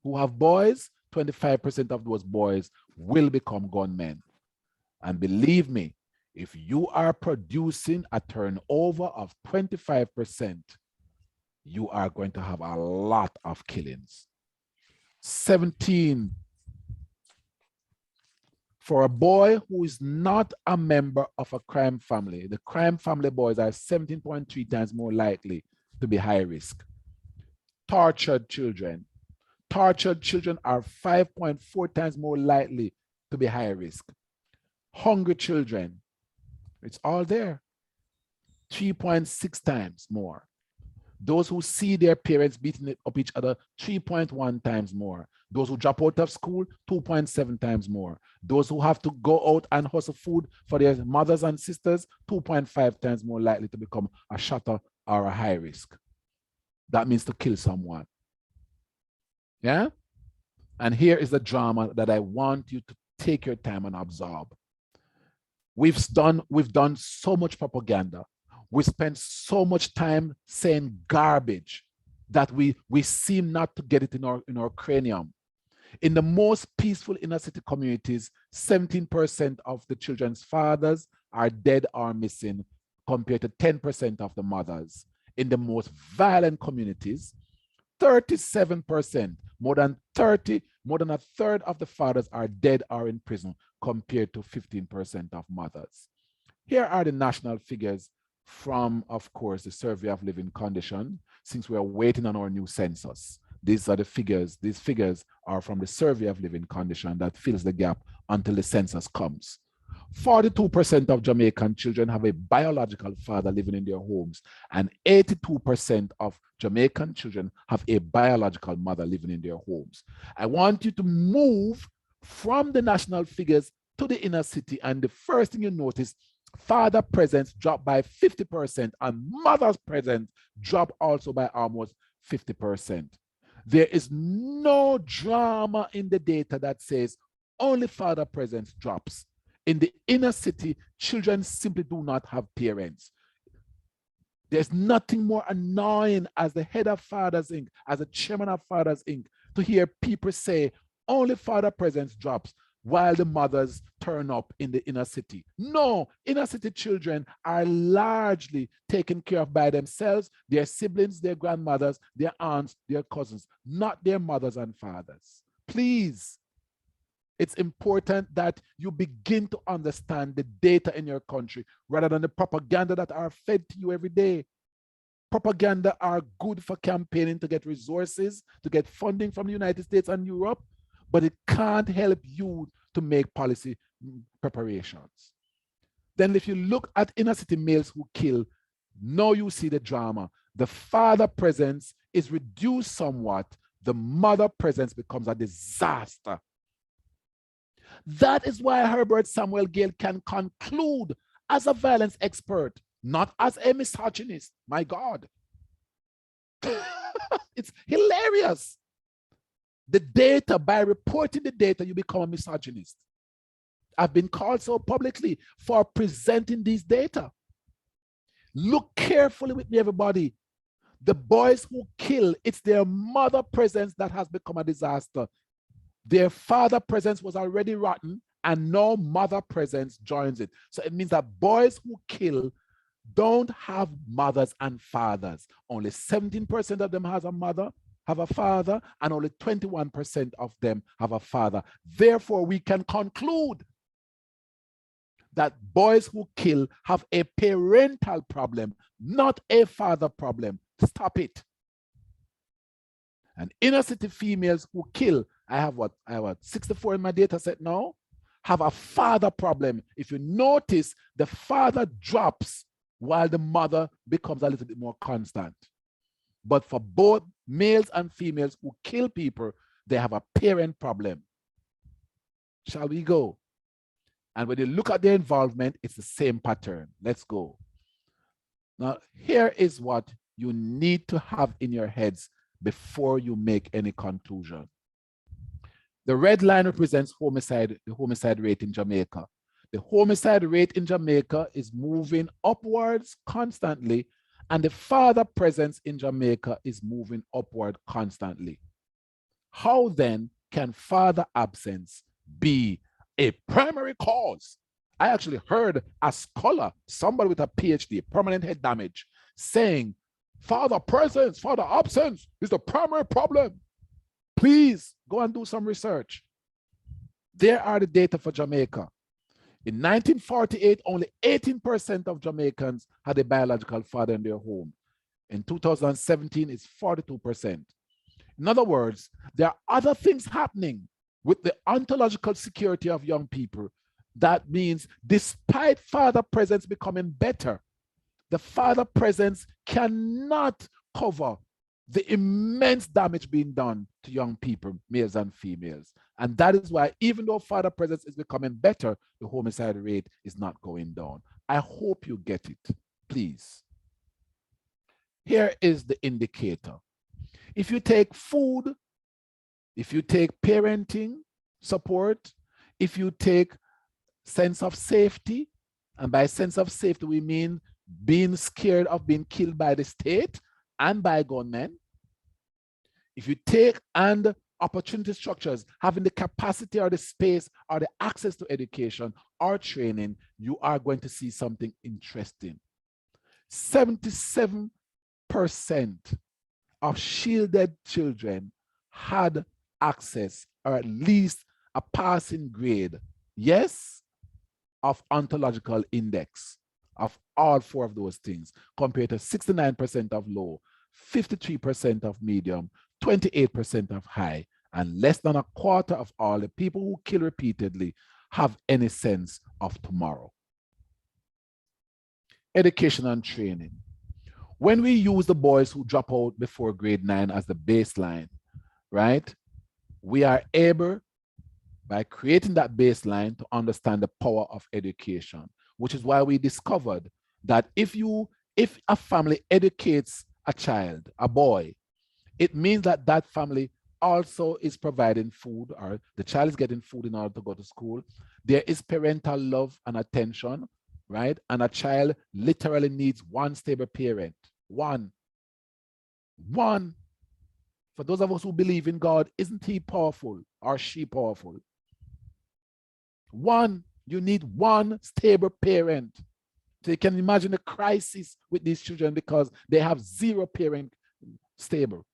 who have boys, 25% of those boys will become gunmen. And believe me, if you are producing a turnover of 25%, you are going to have a lot of killings. 17. For a boy who is not a member of a crime family, the crime family boys are 17.3 times more likely to be high risk. Tortured children. Tortured children are 5.4 times more likely to be high risk. Hungry children, it's all there. 3.6 times more. Those who see their parents beating up each other, 3.1 times more. Those who drop out of school, 2.7 times more. Those who have to go out and hustle food for their mothers and sisters, 2.5 times more likely to become a shutter or a high risk. That means to kill someone. Yeah? And here is the drama that I want you to take your time and absorb. We've done so much propaganda. We spend so much time saying garbage that we seem not to get it in our cranium. In the most peaceful inner city communities, 17% of the children's fathers are dead or missing compared to 10% of the mothers. In the most violent communities, 37%, more than a third of the fathers are dead or in prison compared to 15% of mothers. Here are the national figures from, of course, the Survey of Living Conditions, since we are waiting on our new census. These are the figures. These figures are from the Survey of Living Conditions that fills the gap until the census comes. 42% of Jamaican children have a biological father living in their homes, and 82% of Jamaican children have a biological mother living in their homes. I want you to move from the national figures to the inner city, and the first thing you notice, father presence dropped by 50%, and mother's presence dropped also by almost 50%. There is no drama in the data that says only father presence drops. In the inner city, children simply do not have parents. There's nothing more annoying as the head of Fathers Inc., as the chairman of Fathers Inc., to hear people say only father presence drops while the mothers turn up in the inner city. No, inner city children are largely taken care of by themselves, their siblings, their grandmothers, their aunts, their cousins, not their mothers and fathers. Please, it's important that you begin to understand the data in your country rather than the propaganda that are fed to you every day. Propaganda are good for campaigning to get resources, to get funding from the United States and Europe, but it can't help you to make policy preparations. Then if you look at inner city males who kill, now you see the drama. The father presence is reduced somewhat. The mother presence becomes a disaster. That is why Herbert Samuel GAYLE can conclude as a violence expert, not as a misogynist. My God. It's hilarious. The data, by reporting the data, you become a misogynist. I've been called so publicly for presenting these data. Look carefully with me, everybody. The boys who kill, it's their mother presence that has become a disaster. Their father presence was already rotten, and now mother presence joins it. So it means that boys who kill don't have mothers and fathers. Only 17% of them has a mother, have a father, and only 21% of them have a father. Therefore, we can conclude that boys who kill have a parental problem, not a father problem. Stop it. And inner city females who kill, I have 64 in my data set now, have a father problem. If you notice, the father drops while the mother becomes a little bit more constant. But for both males and females who kill people, they have a parent problem. Shall we go? And when you look at their involvement, it's the same pattern. Let's go. Now, here is what you need to have in your heads before you make any conclusion. The red line represents homicide, the homicide rate in Jamaica. The homicide rate in Jamaica is moving upwards constantly, and the father presence in Jamaica is moving upward constantly. How then can father absence be a primary cause? I actually heard a scholar, somebody with a PhD, permanent head damage, saying father presence, father absence is the primary problem. Please go and do some research. There are the data for Jamaica. In 1948, only 18% of Jamaicans had a biological father in their home. In 2017, it's 42%. In other words, there are other things happening with the ontological security of young people. That means despite father presence becoming better, the father presence cannot cover the immense damage being done to young people, males and females. And that is why, even though father presence is becoming better, the homicide rate is not going down. I hope you get it, please. Here is the indicator. If you take food, if you take parenting support, if you take sense of safety, and by sense of safety, we mean being scared of being killed by the state and by gunmen, if you take and opportunity structures, having the capacity or the space or the access to education or training, you are going to see something interesting. 77% of shielded children had access or at least a passing grade, yes, of ontological index of all four of those things, compared to 69% of low, 53% of medium, 28% of high, and less than a quarter of all the people who kill repeatedly have any sense of tomorrow. Education and training. When we use the boys who drop out before grade 9 as the baseline, right, we are able, by creating that baseline, to understand the power of education, which is why we discovered that if a family educates a child, a boy, it means that that family also is providing food, or the child is getting food in order to go to school. There is parental love and attention, right? And a child literally needs one stable parent. One. For those of us who believe in God, isn't he powerful or she powerful? One, you need one stable parent. So you can imagine the crisis with these children because they have zero parent stable.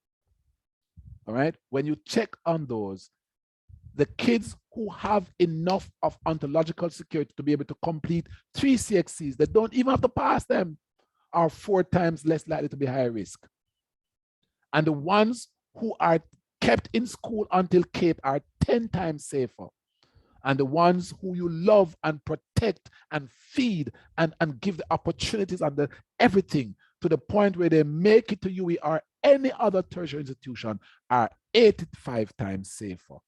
All right, when you check on those, the kids who have enough of ontological security to be able to complete 3 CXCs, that don't even have to pass them, are 4 times less likely to be high risk. And the ones who are kept in school until CAPE are 10 times safer. And the ones who you love and protect and feed and give the opportunities and the everything to the point where they make it to UE or any other tertiary institution are 85 times safer.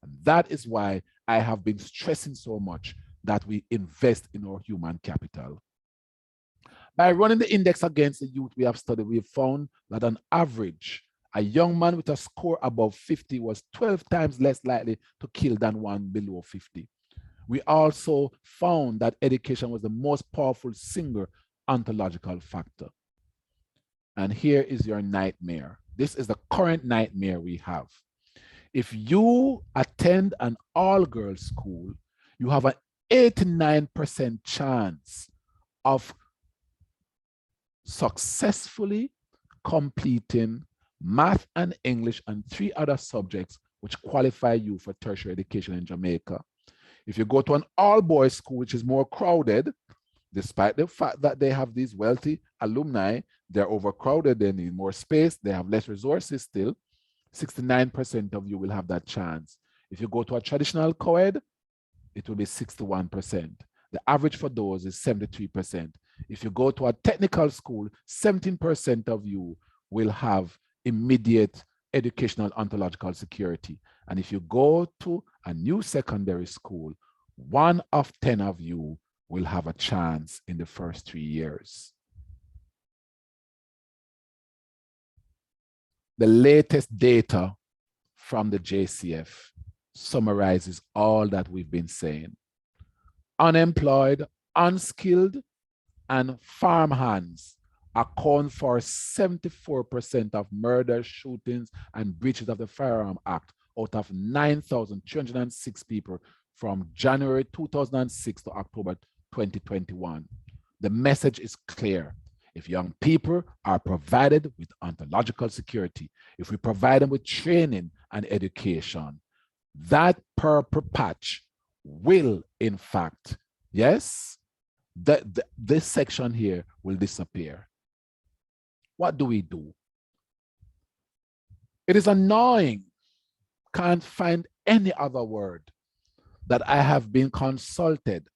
And that is why I have been stressing so much that we invest in our human capital. By running the index against the youth we have studied, we have found that on average, a young man with a score above 50 was 12 times less likely to kill than one below 50. We also found that education was the most powerful single ontological factor. And here is your nightmare. This is the current nightmare we have. If you attend an all-girls school, you have an 89% chance of successfully completing math and English and 3 other subjects which qualify you for tertiary education in Jamaica. If you go to an all-boys school, which is more crowded, despite the fact that they have these wealthy alumni, they're overcrowded, they need more space, they have less resources still, 69% of you will have that chance. If you go to a traditional co-ed, it will be 61%. The average for those is 73%. If you go to a technical school, 17% of you will have immediate educational ontological security. And if you go to a new secondary school, 1 of 10 of you will have a chance in the first 3 years. The latest data from the JCF summarizes all that we've been saying. Unemployed, unskilled, and farmhands account for 74% of murders, shootings, and breaches of the Firearm Act out of 9,306 people from January 2006 to October 2021. The message is clear. If young people are provided with ontological security, if we provide them with training and education, that purple patch will, in fact, yes, this section here will disappear. What do we do? It is annoying, can't find any other word, that I have been consulted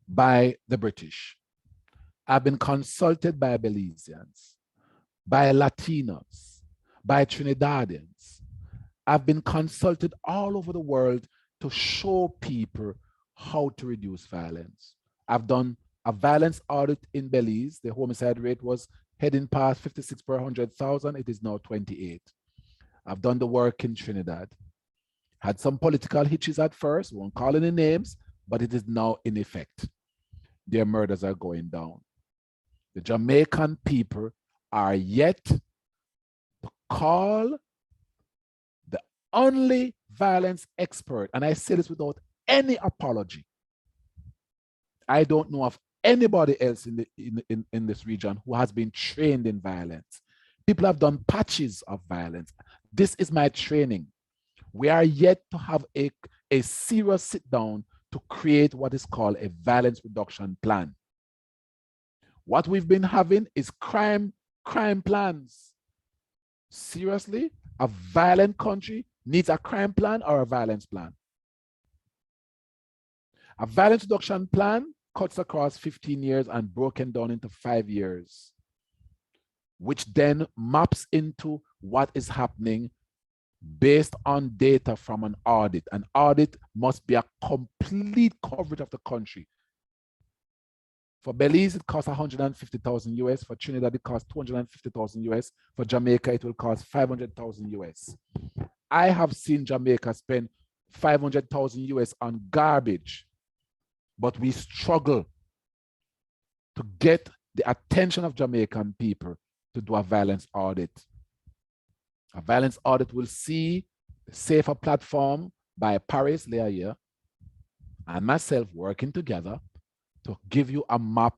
by the British. I've been consulted by Belizeans, by Latinos, by Trinidadians. I've been consulted all over the world to show people how to reduce violence. I've done a violence audit in Belize. The homicide rate was heading past 56 per 100,000. It is now 28. I've done the work in Trinidad. Had some political hitches at first, won't call any names, but it is now in effect. their murders are going down. The Jamaican people are yet to call the only violence expert, and I say this without any apology. I don't know of anybody else in this region who has been trained in violence. People have done patches of violence. This is my training. We are yet to have a serious sit down to create what is called a violence reduction plan. What we've been having is crime plans. Seriously, a violent country needs a crime plan or a violence plan. A violence reduction plan cuts across 15 years and broken down into 5 years, which then maps into what is happening based on data from an audit. An audit must be a complete coverage of the country. For Belize, it costs 150,000 US. For Trinidad, it costs 250,000 US. For Jamaica, it will cost 500,000 US. I have seen Jamaica spend 500,000 US on garbage, but we struggle to get the attention of Jamaican people to do a violence audit. A violence audit will see the Safer platform by Paris Leayer and myself working together to give you a map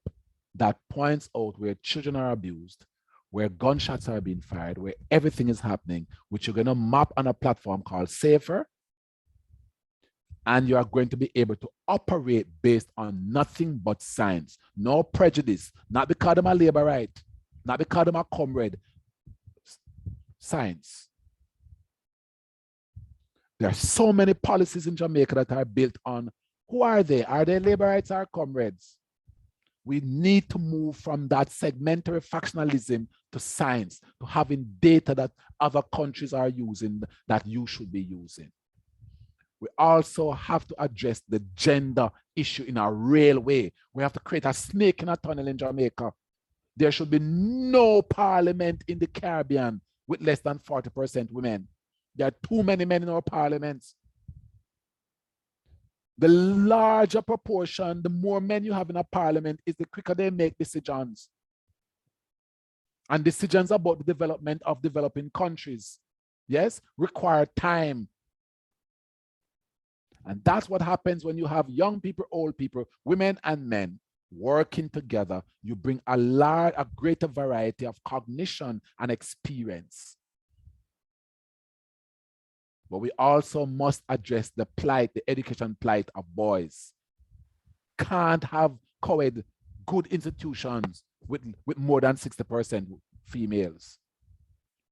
that points out where children are abused, where gunshots are being fired, where everything is happening, which you're going to map on a platform called Safer. And you are going to be able to operate based on nothing but science, no prejudice, not because I'm a labor right, not because I'm a comrade. Science. There are so many policies in Jamaica that are built on who are they? Are they labor rights or comrades? We need to move from that segmentary factionalism to science, to having data that other countries are using that you should be using. We also have to address the gender issue in a real way. We have to create a snake in a tunnel in Jamaica. There should be no parliament in the Caribbean with less than 40% women. There are too many men in our parliaments. The larger proportion, the more men you have in a parliament, is the quicker they make decisions. And decisions about the development of developing countries, yes, require time. And that's what happens when you have young people, old people, women and men working together. You bring a greater variety of cognition and experience. But we also must address the plight, the education plight of boys. Can't have co-ed good institutions with more than 60% females.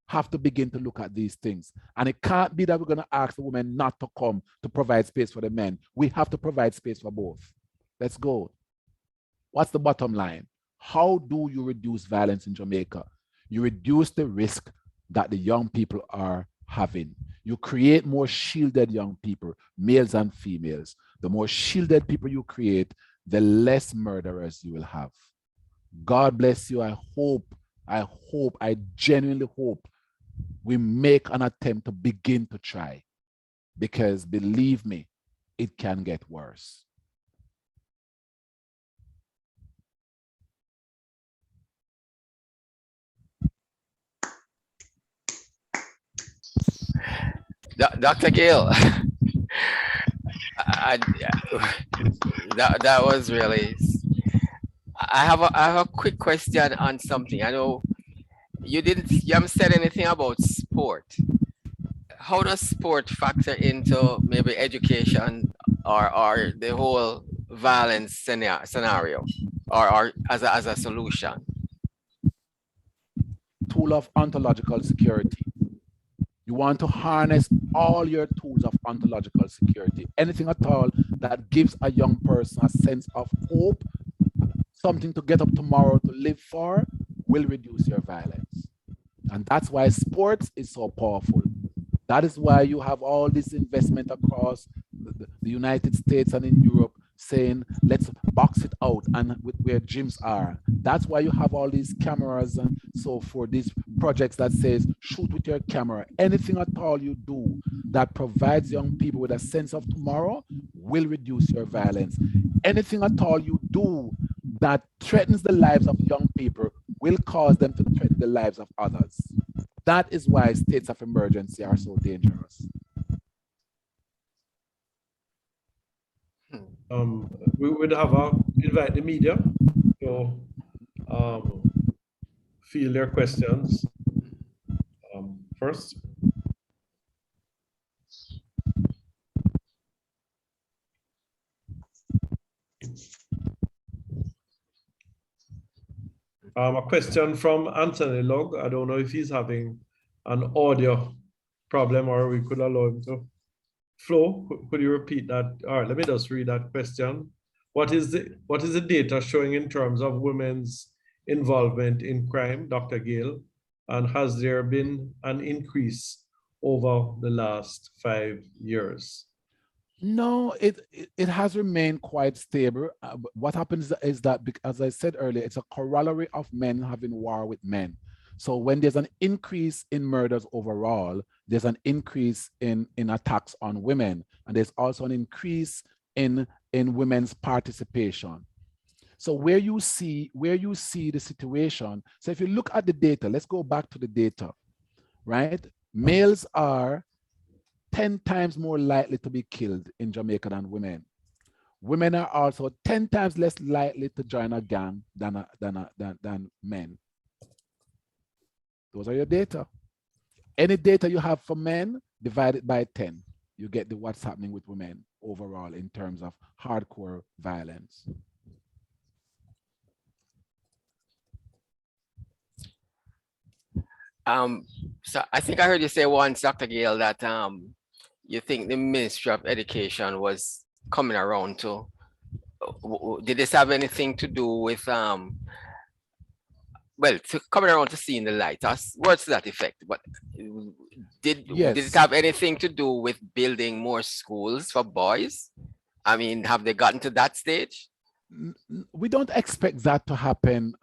Have to begin to look at these things. And it can't be that we're going to ask the women not to come to provide space for the men. We have to provide space for both. Let's go. What's the bottom line? How do you reduce violence in Jamaica? You reduce the risk that the young people are having. You create more shielded young people, males and females. The more shielded people you create, the less murderers you will have. God bless you. I genuinely hope we make an attempt to begin to try, because believe me, it can get worse. Dr. GAYLE, that was really. I have a quick question on something. I know you haven't said anything about sport. How does sport factor into maybe education or the whole violence scenario, or as a solution? Tool of ontological security. You want to harness all your tools of ontological security. Anything at all that gives a young person a sense of hope, something to get up tomorrow to live for, will reduce your violence. And that's why sports is so powerful. That is why you have all this investment across the United States and in Europe, saying, let's box it out and where gyms are. That's why you have all these cameras and so forth, these projects that says, shoot with your camera. Anything at all you do that provides young people with a sense of tomorrow will reduce your violence. Anything at all you do that threatens the lives of young people will cause them to threaten the lives of others. That is why states of emergency are so dangerous. We would have invite the media to field their questions first. A question from Anthony Log. I don't know if he's having an audio problem or we could allow him to. Flo, could you repeat that? All right, let me just read that question. What is the data showing in terms of women's involvement in crime, Dr. GAYLE? And has there been an increase over the last 5 years? No, it has remained quite stable. What happens is that, as I said earlier, it's a corollary of men having war with men. So when there's an increase in murders overall, there's an increase in attacks on women, and there's also an increase in women's participation. So where you see the situation, so if you look at the data, let's go back to the data, right? Males are 10 times more likely to be killed in Jamaica than women. Women are also 10 times less likely to join a gang than men. Those are your data. Any data you have for men, divide it by 10. You get what's happening with women overall in terms of hardcore violence. So I think I heard you say once, Dr. GAYLE, that you think the Ministry of Education was coming around to. Did this have anything to do with well, coming around to seeing the light? Words to that effect. But did it have anything to do with building more schools for boys? I mean, have they gotten to that stage? We don't expect that to happen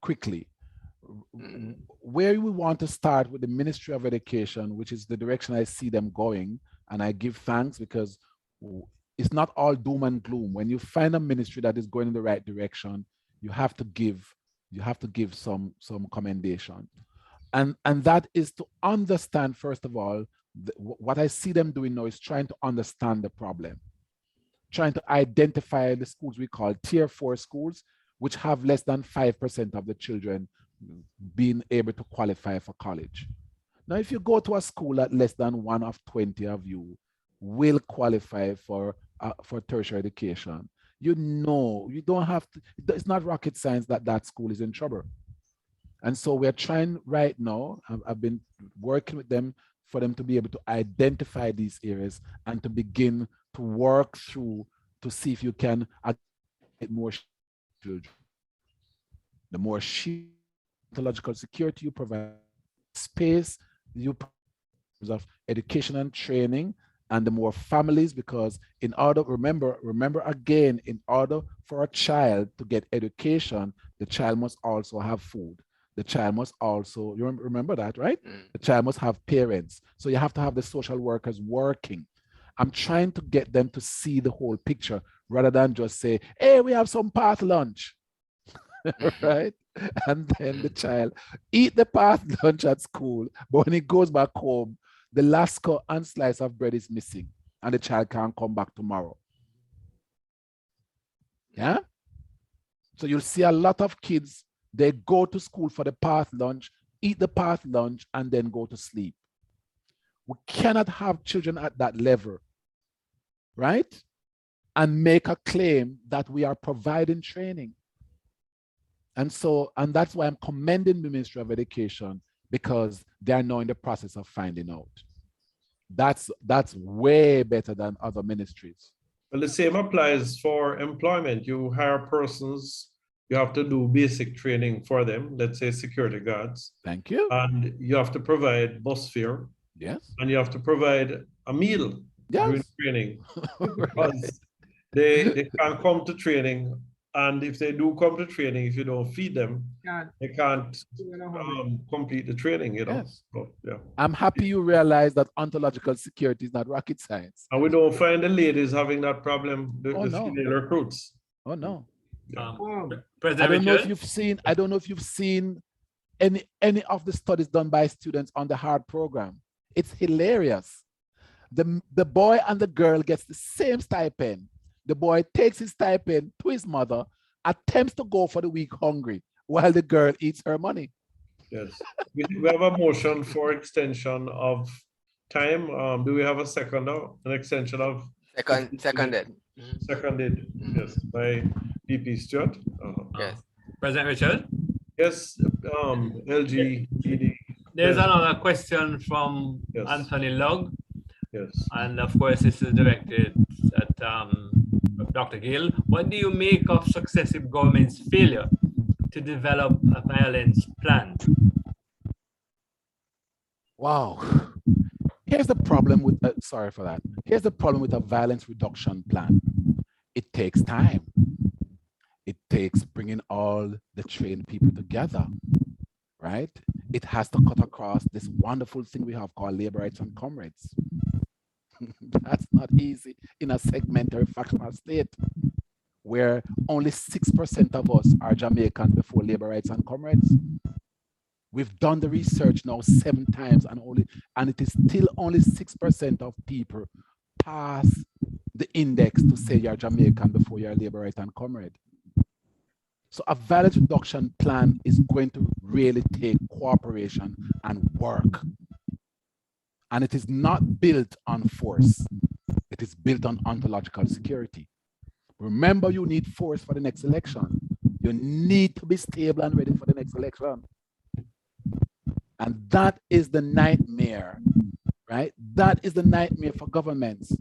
quickly. Where we want to start with the Ministry of Education, which is the direction I see them going, and I give thanks because it's not all doom and gloom. When you find a ministry that is going in the right direction, you have to give some commendation, and that is to understand, first of all, what I see them doing now is trying to understand the problem, trying to identify the schools we call tier 4 schools, which have less than 5% of the children being able to qualify for college. Now, if you go to a school that less than 1 of 20 of you will qualify for tertiary education, you know, you don't have to, it's not rocket science that school is in trouble. And so we're trying right now, I've been working with them for them to be able to identify these areas and to begin to work through to see if you can get more children. The more psychological security you provide, space you provide of education and training, and the more families, because in order, remember again, in order for a child to get education, the child must also have food. The child must also, you remember that, right? The child must have parents. So you have to have the social workers working. I'm trying to get them to see the whole picture rather than just say, hey, we have some path lunch, right? And then the child eat the path lunch at school, but when he goes back home, the last cut and slice of bread is missing, and the child can't come back tomorrow. Yeah? So you'll see a lot of kids, they go to school for the path lunch, eat the path lunch, and then go to sleep. We cannot have children at that level, right? And make a claim that we are providing training. And that's why I'm commending the Ministry of Education, because they are now in the process of finding out. That's way better than other ministries. Well, the same applies for employment. You hire persons, you have to do basic training for them, let's say security guards. Thank you. And you have to provide bus fare. Yes. And you have to provide a meal during training. Because they can't come to training. And if they do come to training, if you don't feed them, they can't complete the training, you know. Yes. So, yeah. I'm happy you realize that ontological security is not rocket science. And we don't find the ladies having that problem, the no. female recruits. Oh no. President I don't know Richard? if you've seen, I don't know if you've seen any of the studies done by students on the HERBERT program. It's hilarious. The boy and the girl gets the same stipend. The boy takes his stipend to his mother, attempts to go for the week hungry while the girl eats her money. Yes. We have a motion for extension of time. Do we have a second now? An extension of? Seconded. Seconded, yes, by DP Stewart. Yes. President Richard? Yes, LGGD. There's Yes. another question from Anthony Lugg. Yes. And of course, this is directed at Dr. GAYLE. What do you make of successive governments' failure to develop a violence plan? Wow. Here's the problem with, sorry for that. Here's the problem with a violence reduction plan. It takes time. It takes bringing all the trained people together, right? It has to cut across this wonderful thing we have called labor rights and comrades. That's not easy in a segmentary factional state where only 6% of us are Jamaican before labor rights and comrades. We've done the research now 7 times and it is still only 6% of people pass the index to say you're Jamaican before you're labor right and comrade. So a violence reduction plan is going to really take cooperation and work. And it is not built on force. It is built on ontological security. Remember, you need force for the next election. You need to be stable and ready for the next election. And that is the nightmare, right? That is the nightmare for governments.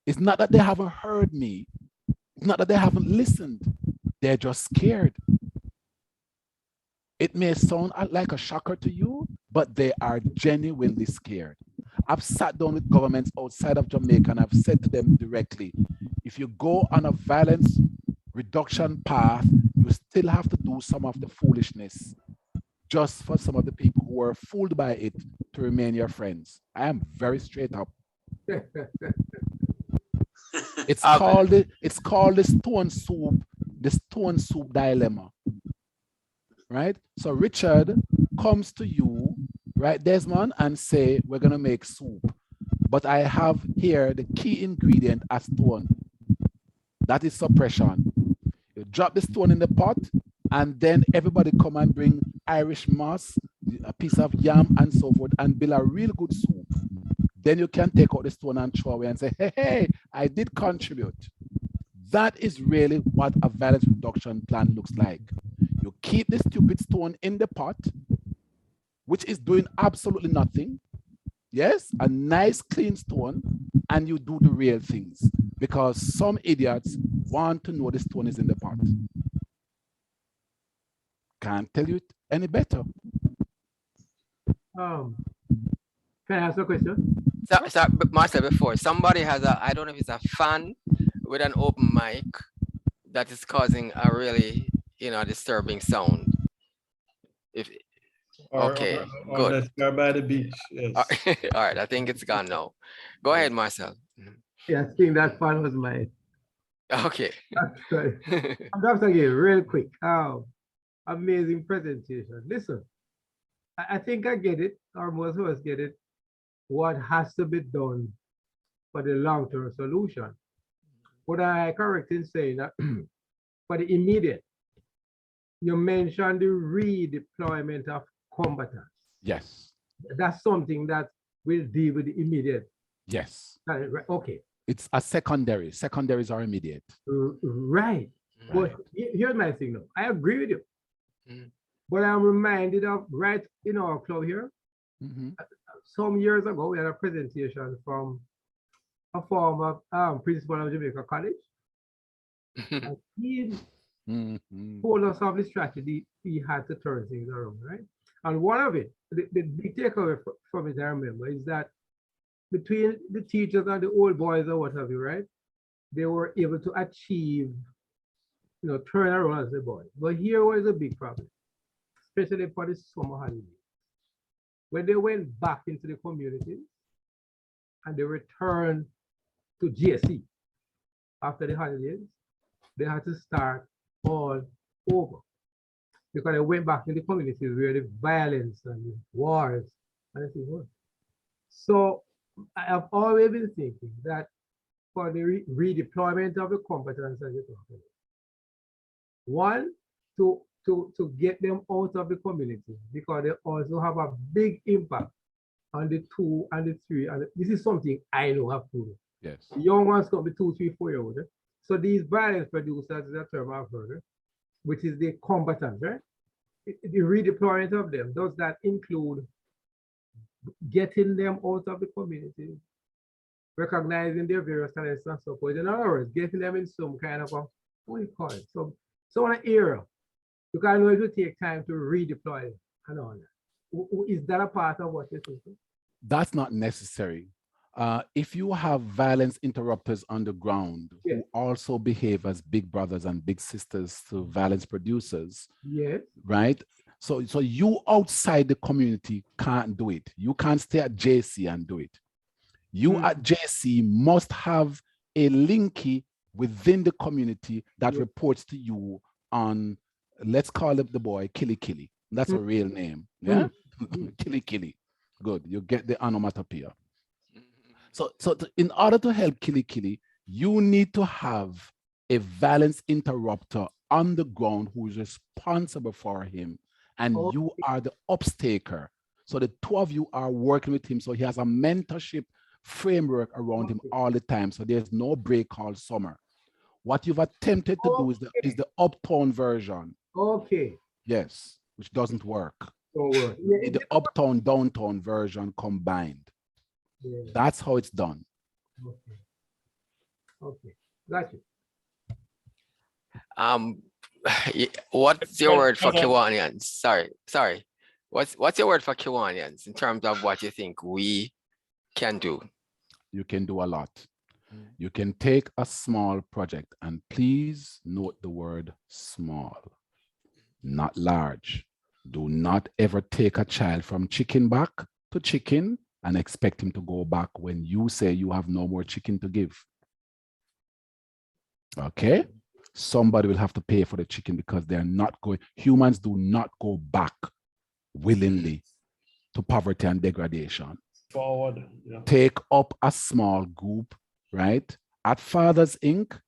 It's not that they haven't heard me. It's not that they haven't listened. They're just scared. It may sound like a shocker to you, but they are genuinely scared. I've sat down with governments outside of Jamaica and I've said to them directly, if you go on a violence reduction path, you still have to do some of the foolishness just for some of the people who were fooled by it to remain your friends. I am very straight up. It's called the stone soup dilemma, right? So Richard comes to you, right, Desmond, and say, we're gonna make soup, but I have here the key ingredient, a stone. That is suppression. You drop the stone in the pot, and then everybody come and bring Irish moss, a piece of yam, and so forth, and build a real good soup. Then you can take out the stone and throw away and say, hey, I did contribute. That is really what a violence reduction plan looks like. You keep the stupid stone in the pot, which is doing absolutely nothing. Yes, a nice clean stone, and you do the real things because some idiots want to know the stone is in the pot. Can't tell you it any better. Can I ask a question? So Marcel, before somebody has I don't know if it's a fan with an open mic that is causing a really, disturbing sound. Okay, good. By the beach, yes. All right, I think it's gone now. Go ahead, Marcel. Yeah, I think that fan was mine. Okay. I'm Dr. GAYLE, real quick. Amazing presentation. Listen, I think I get it, or most of us get it, what has to be done for the long-term solution. But I correct in saying that for the immediate, you mentioned the redeployment of combatants. Yes. That's something that will deal with the immediate. Yes. Okay. It's a secondary. Secondaries are immediate. Right. But here's my thing though. I agree with you. But I'm reminded of right in our club here, some years ago, we had a presentation from a former principal of Jamaica College. And he told us of the strategy he had to turn things around, right? And one of it, the big takeaway from it, I remember, is that between the teachers and the old boys or what have you, right? they were able to achieve, turn around as a boy. But here was a big problem, especially for the summer holidays. When they went back into the communities and they returned to GSC after the holidays, they had to start all over because they went back in the communities where the violence and the wars and everything was. So I have always been thinking that for the redeployment of the combatants, as you're talking about, one, to get them out of the community because they also have a big impact on the 2 and the 3. And this is something I know have proven. Yes. The young ones come to 2, 3, 4 year old. So these violence producers is a term I've heard, which is the combatants, right? The redeployment of them, does that include getting them out of the community, recognizing their various talents and so forth? In other words, getting them in some kind of a, what do you call it? So an era. Because I know it will take time to redeploy and all that. Is that a part of what you're thinking? That's not necessary. If you have violence interrupters on the ground who also behave as big brothers and big sisters to violence producers, right? So you outside the community can't do it. You can't stay at JC and do it. You at JC must have a linky within the community that reports to you on, let's call it the boy Killy Killy. That's a real name. Yeah. Killy Killy. Good. You get the onomatopoeia. So in order to help Killy Killy, you need to have a violence interrupter on the ground who is responsible for him, and you are the upstaker. So the two of you are working with him. So he has a mentorship framework around him all the time. So there's no break called summer. What you've attempted to do is the uptown version. Okay. Yes, which doesn't work. So, the uptown downtown version combined. Yeah. That's how it's done. Okay. Got you. What's your word for Kiwanians? Sorry. What's your word for Kiwanians in terms of what you think we can do? You can do a lot. You can take a small project, and please note the word small, not large. Do not ever take a child from chicken back to chicken and expect him to go back when you say you have no more chicken to give. Okay? Somebody will have to pay for the chicken because they're not going, humans do not go back willingly to poverty and degradation. Forward. Yeah. Take up a small group, right? At Fathers Inc.,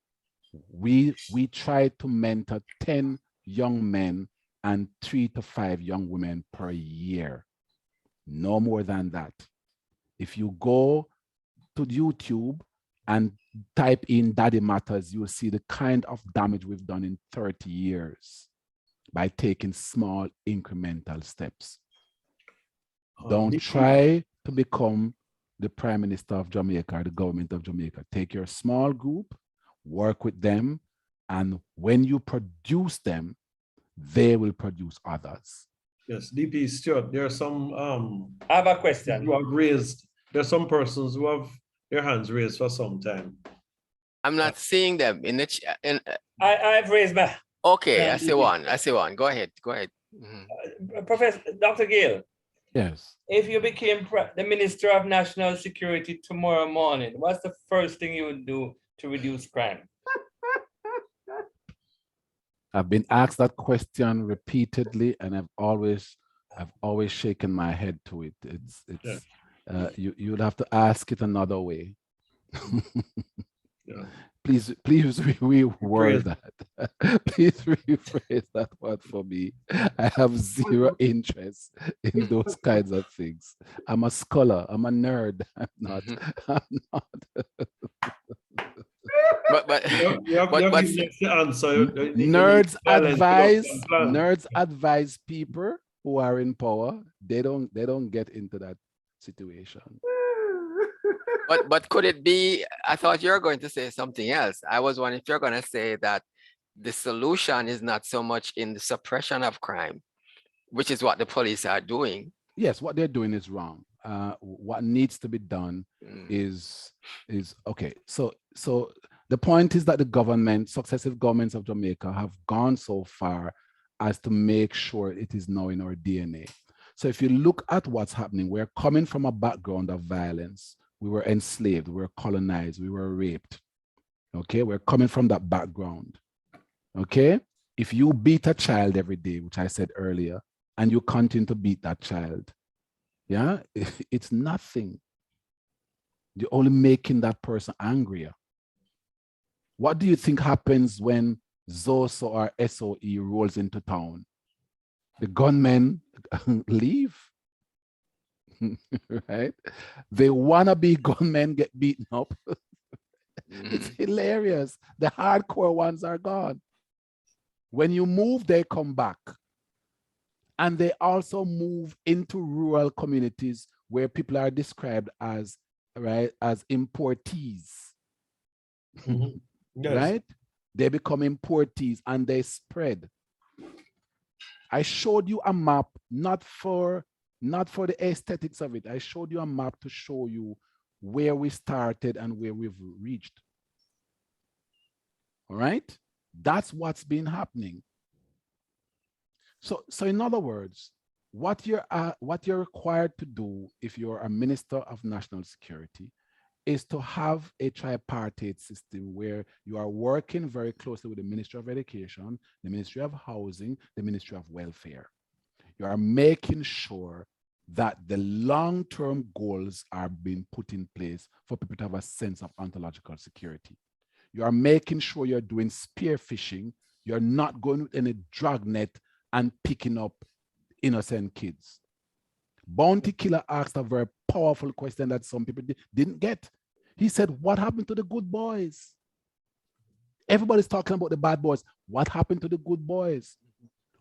we try to mentor 10 young men and 3 to 5 young women per year. No more than that. If you go to YouTube and type in Daddy Matters, you'll see the kind of damage we've done in 30 years by taking small incremental steps. Don't try to become the Prime Minister of Jamaica or the government of Jamaica. Take your small group, work with them, and when you produce them, they will produce others. Yes, DP Stewart, there are some I have a question. who have raised, there are some persons who have their hands raised for some time. I'm not seeing them in the I've raised my. Okay, I see one. Go ahead. Professor Dr. GAYLE. Yes. If you became the Minister of National Security tomorrow morning, what's the first thing you would do to reduce crime? I've been asked that question repeatedly, and I've always shaken my head to it. You'd have to ask it another way. Yeah. Please reword that. Please rephrase that word for me. I have zero interest in those kinds of things. I'm a scholar. I'm a nerd. I'm not. Nerds advise people who are in power. They don't get into that situation. But could it be, I thought you were going to say something else. I was wondering if you're going to say that the solution is not so much in the suppression of crime, which is what the police are doing. Yes, what they're doing is wrong. What needs to be done is okay. So The point is that the government, successive governments of Jamaica have gone so far as to make sure it is now in our DNA. So if you look at what's happening, we're coming from a background of violence. We were enslaved, we were colonized, we were raped. Okay, we're coming from that background. Okay, if you beat a child every day, which I said earlier, and you continue to beat that child, yeah, it's nothing. You're only making that person angrier. What do you think happens when ZOSO or SOE rolls into town? The gunmen leave, right? The wannabe gunmen get beaten up. It's hilarious. The hardcore ones are gone. When you move, they come back. And they also move into rural communities where people are described as, right, as importees. Yes. Right? They become importees and they spread. I showed you a map, not for the aesthetics of it. I showed you a map to show you where we started and where we've reached. All right? That's what's been happening. So in other words, what you're required to do if you're a minister of national security is to have a tripartite system where you are working very closely with the Ministry of Education, the Ministry of Housing, the Ministry of Welfare. You are making sure that the long-term goals are being put in place for people to have a sense of ontological security. You are making sure you're doing spear fishing. You're not going with any dragnet and picking up innocent kids. Bounty Killer asked a very powerful question that some people didn't get. He said, what happened to the good boys? Everybody's talking about the bad boys. What happened to the good boys?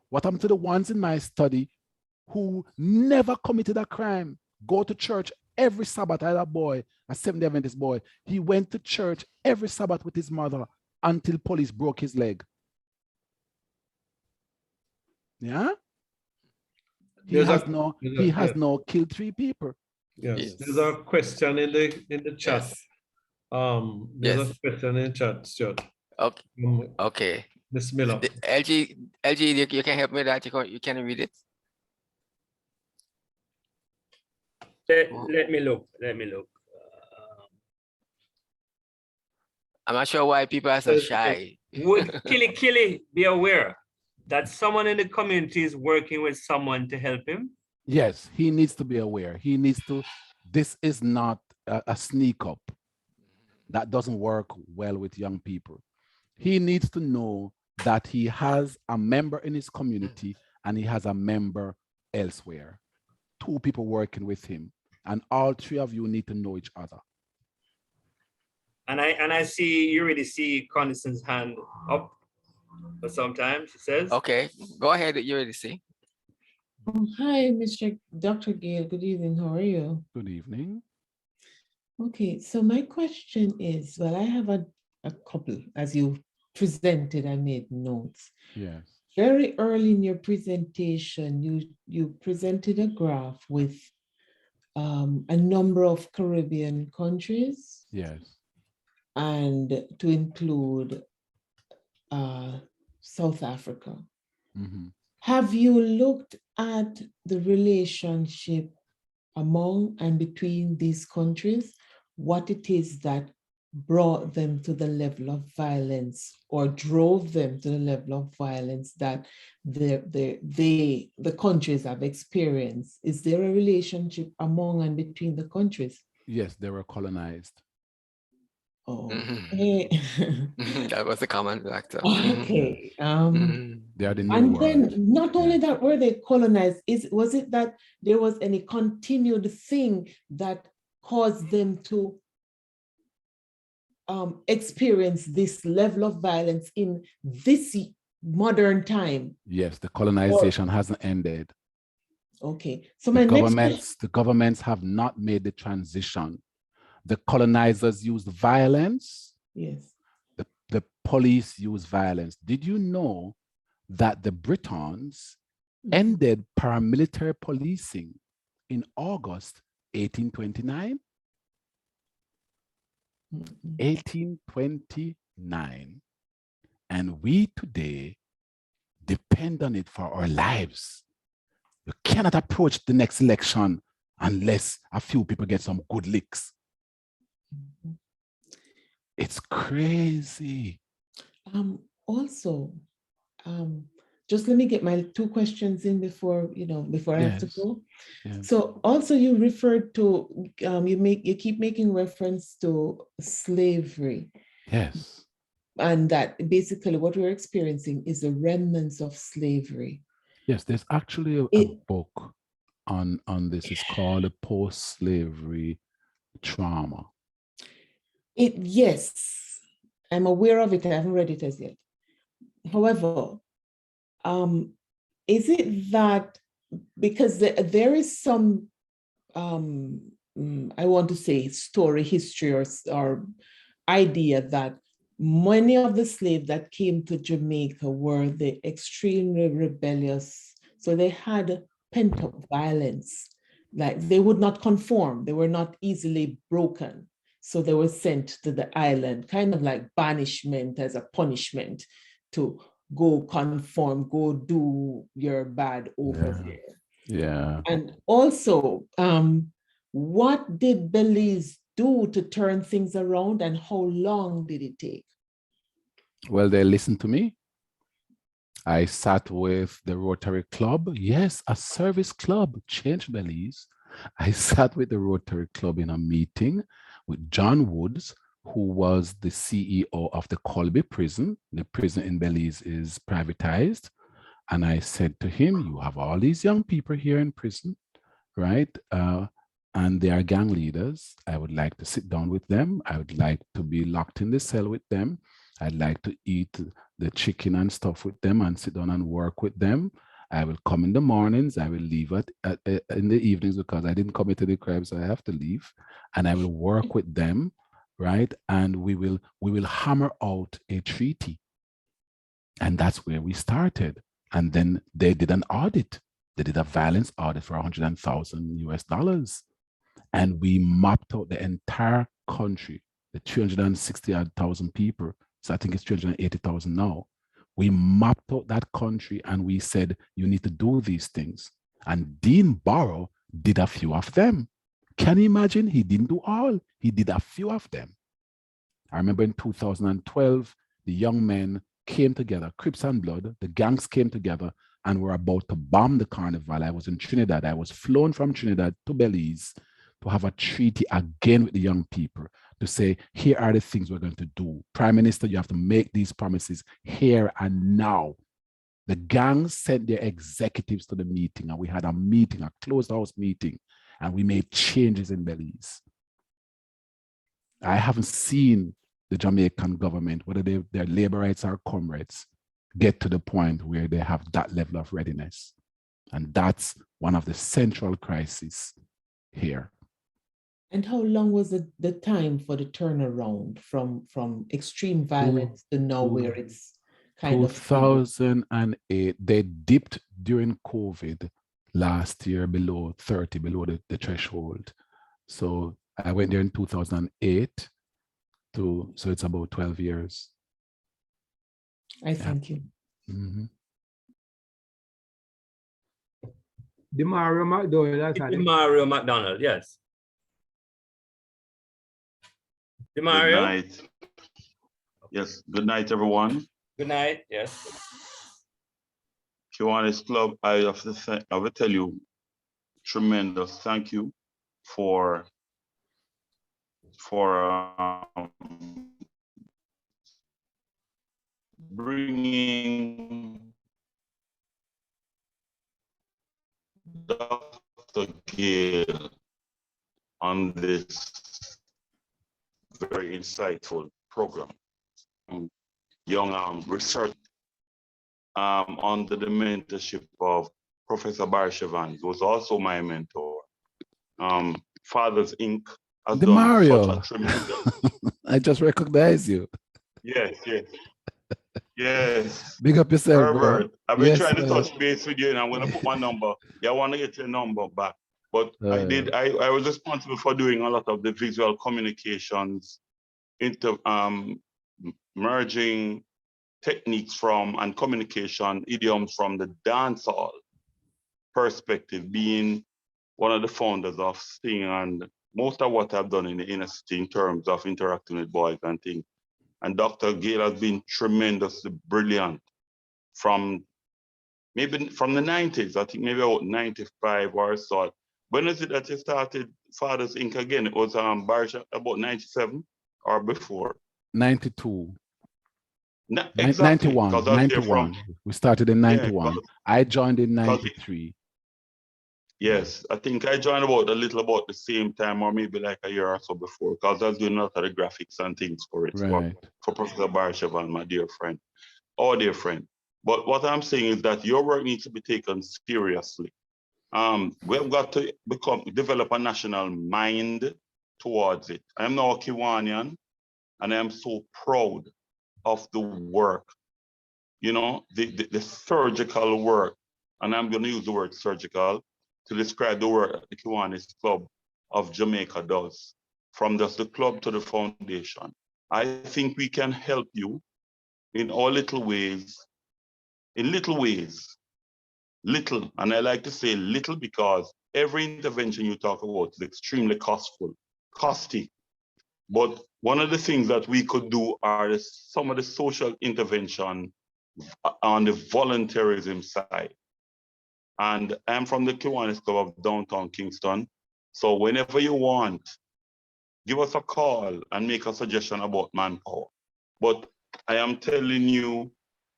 What happened to the ones in my study who never committed a crime, go to church every Sabbath? I had a boy, a Seventh-day Adventist boy. He went to church every Sabbath with his mother until police broke his leg. Yeah? He has now killed 3 people. Yes. There's a question in the chat. Yes. There's a question in chat, Stuart. Okay. Okay. Ms. Miller. LG, you can help me with that. You can read it. Let me look. I'm not sure why people are so shy. Would Killy be aware that someone in the community is working with someone to help him? Yes, he needs to be aware. He needs to, this is not a sneak up. That doesn't work well with young people. He needs to know that he has a member in his community and he has a member elsewhere. 2 people working with him, and all 3 of you need to know each other. And I see, you already see Conniston's hand up for some time, she says. Okay, go ahead, you already see. Hi, Dr. GAYLE. Good evening. How are you? Good evening. Okay, so my question is, well, I have a couple. As you presented, I made notes. Yes. Very early in your presentation, you presented a graph with a number of Caribbean countries. Yes. And to include South Africa. Mm-hmm. Have you looked at the relationship among and between these countries? What it is that brought them to the level of violence or drove them to the level of violence that the countries have experienced? Is there a relationship among and between the countries? Yes, they were colonized. Oh, that was a common factor. Okay. They are the new And world. then not only that were they colonized, was it that there was any continued thing that caused them to experience this level of violence in this modern time? Yes, the colonization hasn't ended. Okay. So my the governments have not made the transition. The colonizers used violence. Yes. The police used violence. Did you know that the Britons ended paramilitary policing in August 1829? 1829. And we today depend on it for our lives. You cannot approach the next election unless a few people get some good licks. It's crazy. Also, just let me get my two questions in before, before I have to go. Yes. So also you referred to, you keep making reference to slavery. Yes. And that basically what we're experiencing is the remnants of slavery. Yes, there's actually a book on this. It's called a Post-Slavery Trauma. Yes, I'm aware of it. I haven't read it as yet. However, is it that because there is some, I want to say story, history, or idea that many of the slaves that came to Jamaica were the extremely rebellious. So they had pent-up violence. Like they would not conform. They were not easily broken. So they were sent to the island, kind of like banishment as a punishment to go conform, go do your bad over there. Yeah. And also, what did Belize do to turn things around, and how long did it take? Well, they listened to me. I sat with the Rotary Club. Yes, a service club changed Belize. I sat with the Rotary Club in a meeting with John Woods, who was the CEO of the Colby prison. The prison in Belize is privatized. And I said to him, you have all these young people here in prison, right? And they are gang leaders. I would like to sit down with them. I would like to be locked in the cell with them. I'd like to eat the chicken and stuff with them and sit down and work with them. I will come in the mornings. I will leave in the evenings because I didn't commit any crime, so I have to leave. And I will work with them, right? And we will hammer out a treaty. And that's where we started. And then they did an audit. They did a violence audit for $100,000 US. And we mapped out the entire country, the 360,000 people. So I think it's 380,000 now. We mapped out that country and we said, you need to do these things. And Dean Barrow did a few of them. Can you imagine? He didn't do all. He did a few of them. I remember in 2012, the young men came together, Crips and Blood, the gangs came together and were about to bomb the carnival. I was in Trinidad. I was flown from Trinidad to Belize to have a treaty again with the young people to say, here are the things we're going to do. Prime Minister, you have to make these promises here and now. The gangs sent their executives to the meeting and we had a meeting, a closed house meeting, and we made changes in Belize. I haven't seen the Jamaican government, whether they're laborites or comrades, get to the point where they have that level of readiness. And that's one of the central crises here. And how long was the time for the turnaround from extreme violence to now where it's kind of 2008, they dipped during COVID last year below 30, below the threshold. So I went there in 2008 so it's about 12 years. I thank you. Mm-hmm. Mario McDonald. Mario McDonald, yes. Mario. Good night. Yes, good night, everyone. Good night, yes. Kiwanis Club, I will tell you, tremendous thank you for bringing Dr. GAYLE on this very insightful program. Young research under the mentorship of Professor Barshavan, who was also my mentor. Fathers Inc. has done Mario. such a tremendous. I just recognize you. Yes, yes. Yes. Big up yourself, Herbert, bro. I've been Yes, trying to man. touch base with you and I'm gonna put my number. Yeah, I want to get your number back. But I was responsible for doing a lot of the visual communications merging techniques from and communication idioms from the dancehall perspective, being one of the founders of Sting, and most of what I've done in the inner city in terms of interacting with boys and things. And Dr. GAYLE has been tremendously brilliant from maybe from the 90s, I think maybe about 95 or so. When is it that you started Fathers Inc. again? It was about 97 or before? 92. Exactly. 91. 91. We started in 91. Yeah, I joined in 93. Yes, I think I joined about a little about the same time, or maybe like a year or so before, because I was doing a lot of the graphics and things for it, right, for Professor Barshavan, my dear friend, our dear friend. But what I'm saying is that your work needs to be taken seriously. We've got to develop a national mind towards it. I'm now a Kiwanian, and I am so proud of the work, you know, the surgical work, and I'm going to use the word surgical to describe the work that the Kiwanis Club of Jamaica does, from just the club to the foundation. I think we can help you in all little ways, and I like to say little because every intervention you talk about is extremely costly. But one of the things that we could do are some of the social intervention on the volunteerism side. And I'm from the Kiwanis Club of downtown Kingston. So whenever you want, give us a call and make a suggestion about manpower. But I am telling you,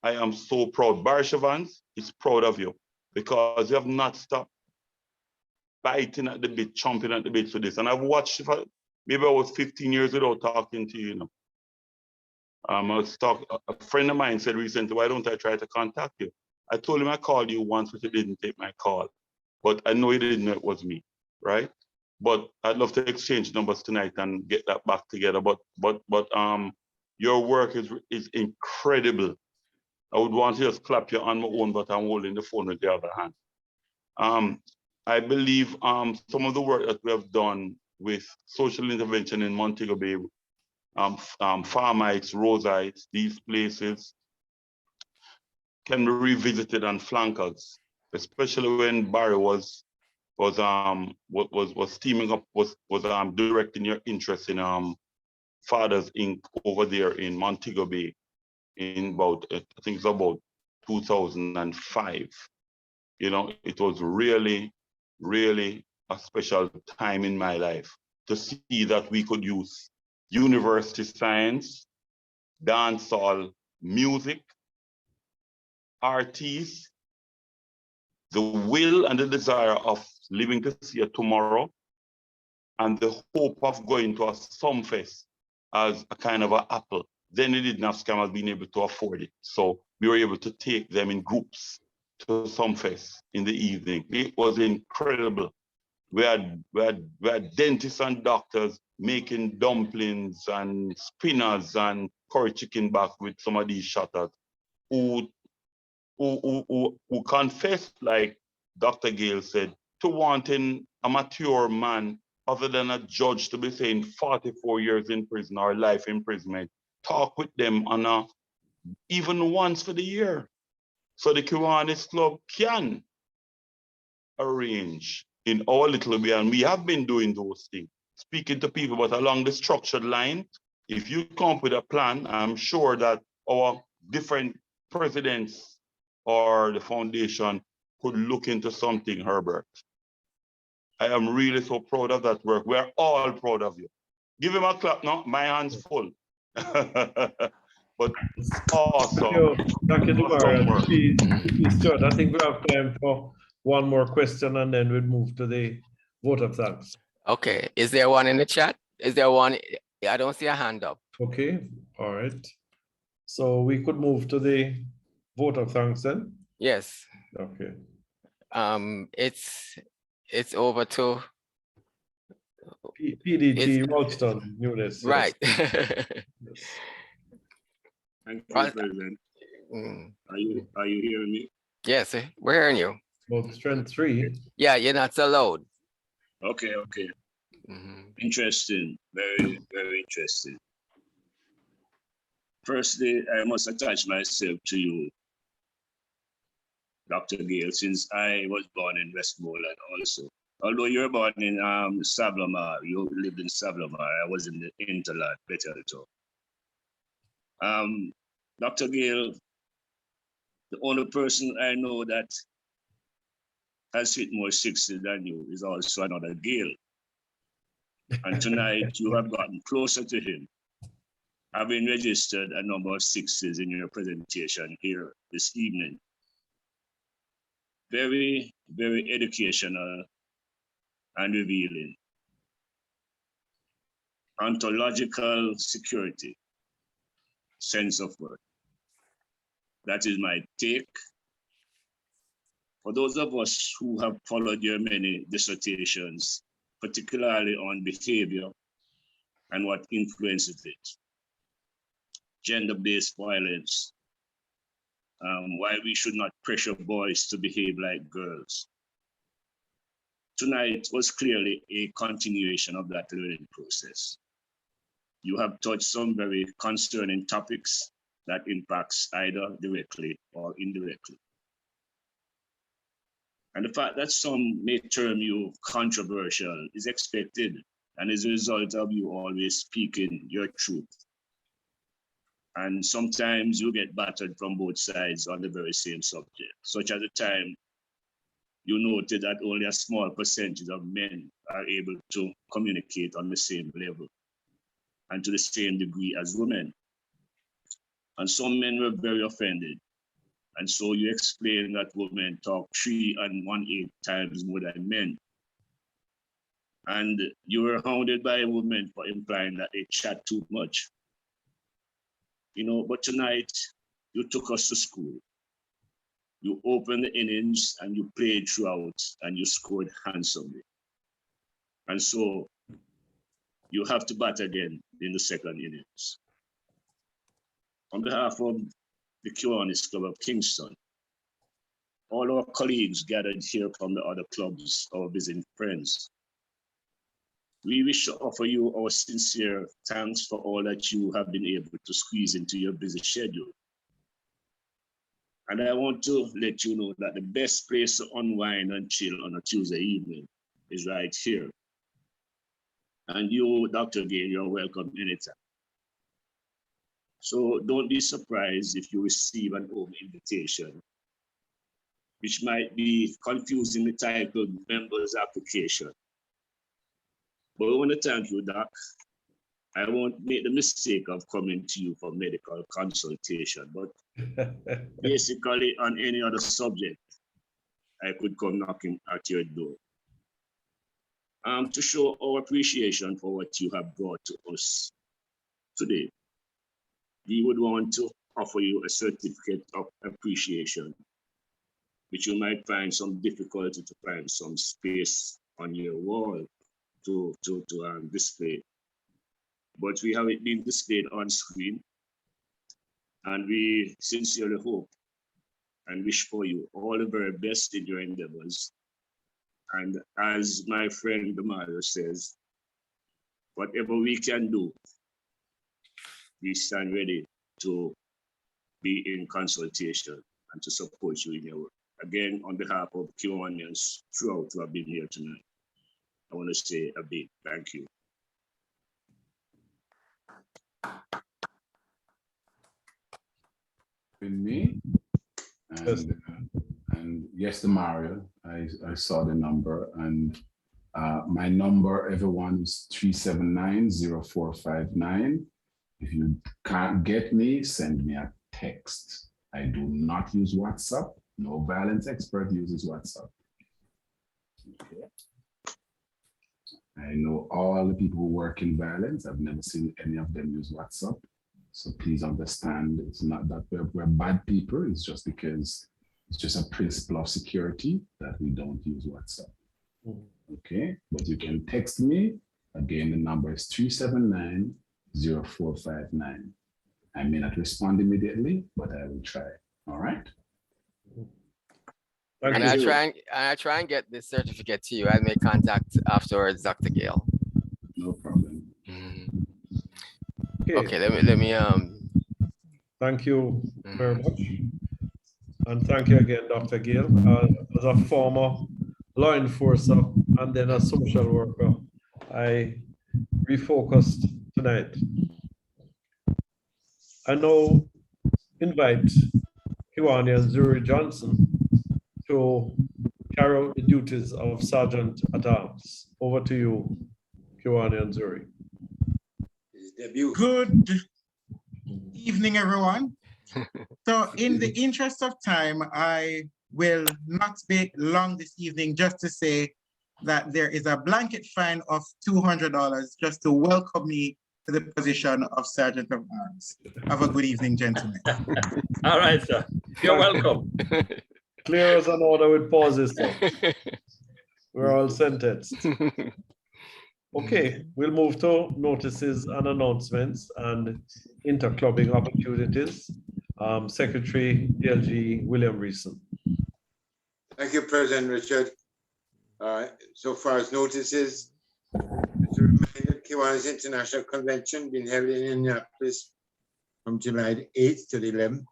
I am so proud. Barshavan is proud of you because you have not stopped biting at the bit, chomping at the bit for this. And I've watched, maybe I was 15 years without talking to you, you know. A friend of mine said recently, why don't I try to contact you? I told him I called you once, but you didn't take my call. But I know you didn't know it was me, right? But I'd love to exchange numbers tonight and get that back together. But your work is incredible. I would want to just clap you on my own, but I'm holding the phone with the other hand. I believe some of the work that we have done with social intervention in Montego Bay, Farmites, Roseites, these places can be revisited on flankers, especially when Barry was teaming up, was directing your interest in Fathers Inc. over there in Montego Bay in about, I think it's about 2005. You know, it was really, really a special time in my life to see that we could use university science, dancehall music, artists, the will and the desire of living to see a tomorrow, and the hope of going to a Sumfest as a kind of an apple. Then they didn't have scammers being able to afford it. So we were able to take them in groups to Sumfest in the evening. It was incredible. We had dentists and doctors making dumplings and spinners and curry chicken back with some of these shutters who confessed, like Dr. GAYLE said, to wanting a mature man other than a judge to be saying 44 years in prison or life imprisonment. Talk with them on even once for the year. So the Kiwanis Club can arrange in our little way, and we have been doing those things, speaking to people, but along the structured line, if you come up with a plan, I'm sure that our different presidents or the foundation could look into something, Herbert. I am really so proud of that work. We're all proud of you. Give him a clap now. My hand's full. But awesome. Dr. Dumara, please, Stuart, I think we have time for one more question and then we'll move to the vote of thanks. Okay, is there one in the chat? Is there one? I don't see a hand up. Okay, all right. So we could move to the vote of thanks then? Yes. Okay. It's over to PDT Ralston Nunes. Right. Yes. Thank you, President. Are you hearing me? Yes, we're hearing you. Well, strength 3. Yeah, you're not so loud. Okay. Interesting. Very, very interesting. Firstly, I must attach myself to you, Dr. GAYLE, since I was born in Westmoreland also. Although you're born in Savlamar, you lived in Savlamar, I was in the Interland, Bethelto. Dr. GAYLE, the only person I know that has hit more sixes than you is also another GAYLE. And tonight you have gotten closer to him, having registered a number of sixes in your presentation here this evening. Very, very educational and revealing. Ontological security, sense of worth. That is my take. For those of us who have followed your many dissertations, particularly on behavior and what influences it, gender-based violence, why we should not pressure boys to behave like girls. Tonight was clearly a continuation of that learning process. You have touched some very concerning topics that impacts either directly or indirectly. And the fact that some may term you controversial is expected and is a result of you always speaking your truth. And sometimes you get battered from both sides on the very same subject, such as the time you noted that only a small percentage of men are able to communicate on the same level and to the same degree as women. And some men were very offended. And so you explained that women talk 3 1/8 times more than men. And you were hounded by women for implying that they chat too much. You know, but tonight you took us to school. You opened the innings and you played throughout and you scored handsomely. And so you have to bat again in the second innings. On behalf of the Kiwanis Club of Kingston, all our colleagues gathered here from the other clubs, our visiting friends, we wish to offer you our sincere thanks for all that you have been able to squeeze into your busy schedule. And I want to let you know that the best place to unwind and chill on a Tuesday evening is right here. And you, Dr. GAYLE, you're welcome anytime. So don't be surprised if you receive an home invitation, which might be confusingly titled Members Application. But I want to thank you, Doc. I won't make the mistake of coming to you for medical consultation, but basically on any other subject, I could come knocking at your door. To show our appreciation for what you have brought to us today, we would want to offer you a certificate of appreciation, which you might find some difficulty to find some space on your wall to display. But we have it being displayed on screen, and we sincerely hope and wish for you all the very best in your endeavors. And as my friend Demario says, whatever we can do, we stand ready to be in consultation and to support you in your work. Again, on behalf of Kiwanians throughout who have been here tonight, I want to say a big thank you. With me, and yes, Mario, I saw the number, and my number, everyone, is 379-0459. If you can't get me, send me a text. I do not use WhatsApp. No violence expert uses WhatsApp. Okay. I know all the people who work in violence. I've never seen any of them use WhatsApp. So please understand, it's not that we're bad people. It's just because it's just a principle of security that we don't use WhatsApp. Okay, but you can text me. Again, the number is 379-0459. I may not respond immediately, but I will try. All right. And I try and get this certificate to you. I'll make contact afterwards, Dr. GAYLE. No problem. Okay, let me Thank you very much. And thank you again, Dr. Gale. As a former law enforcer and then a social worker, I refocused tonight. I now invite Kiwani and Zuri Johnson to carry out the duties of Sergeant at Arms. Over to you, Kiwani and Zuri. Good evening, everyone. So in the interest of time, I will not be long this evening, just to say that there is a blanket fine of $200 just to welcome me to the position of Sergeant of Arms. Have a good evening, gentlemen. All right, sir. You're welcome. Clear as an order with pauses, sir. We're all sentenced. Okay, we'll move to notices and announcements and interclubbing opportunities. Secretary DLG William Reeson. Thank you, President Richard. So far as notices, as a reminder, Kiwanis International Convention being held in Indianapolis from July 8th to the 11th.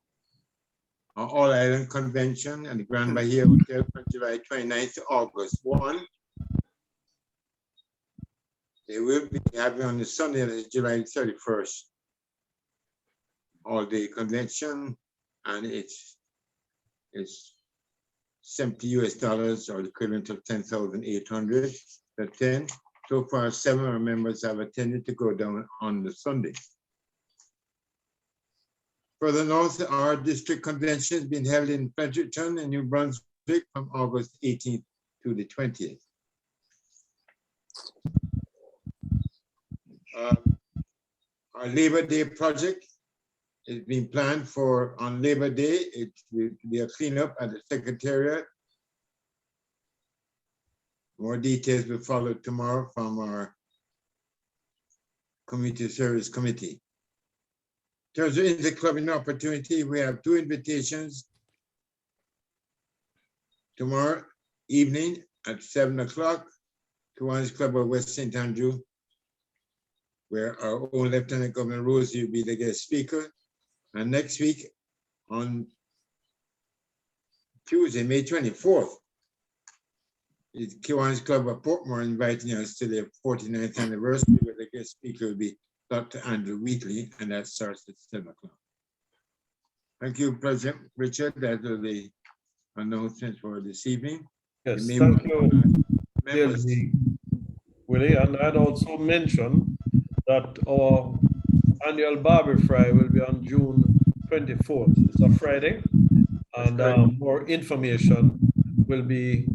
Our All Island Convention and the Grand Bahia Hotel from July 29th to August 1. They will be having on the Sunday, that is July 31st, all-day convention, and it's $70 US or the equivalent of 10,800 to attend. So far, 7 of our members have attended to go down on the Sunday. Further north, our district convention has been held in Fredericton and New Brunswick from August 18th to the 20th. Our Labor Day project is being planned for on Labor Day. It will be a cleanup at the Secretariat. More details will follow tomorrow from our Community Service Committee. In terms of interclubbing opportunity, we have 2 invitations. Tomorrow evening at 7 o'clock, Kiwanis Club of West St. Andrew, where our own Lieutenant Governor Rosie will be the guest speaker. And next week on Tuesday, May 24th, the Kiwanis Club of Portmore inviting us to their 49th anniversary, where the guest speaker will be Dr. Andrew Wheatley, and that starts at 7 o'clock. Thank you, President Richard. That was the announcement for this evening. Yes, thank you, Willie. And I'd also mention that our annual Barbie Fry will be on June 24th. It's a Friday, and more information will be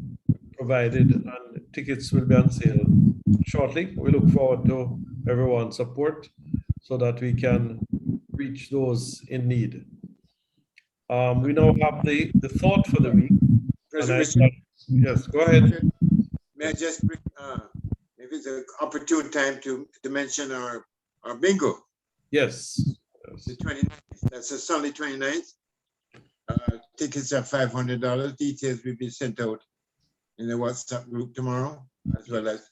provided and tickets will be on sale shortly. We look forward to everyone's support so that we can reach those in need. We now have the thought for the week. Yes, go ahead. May I just bring, if it's an opportune time to mention our bingo. Yes. The 29th, that's a Sunday 29th. Tickets are $500. Details will be sent out in the WhatsApp group tomorrow, as well as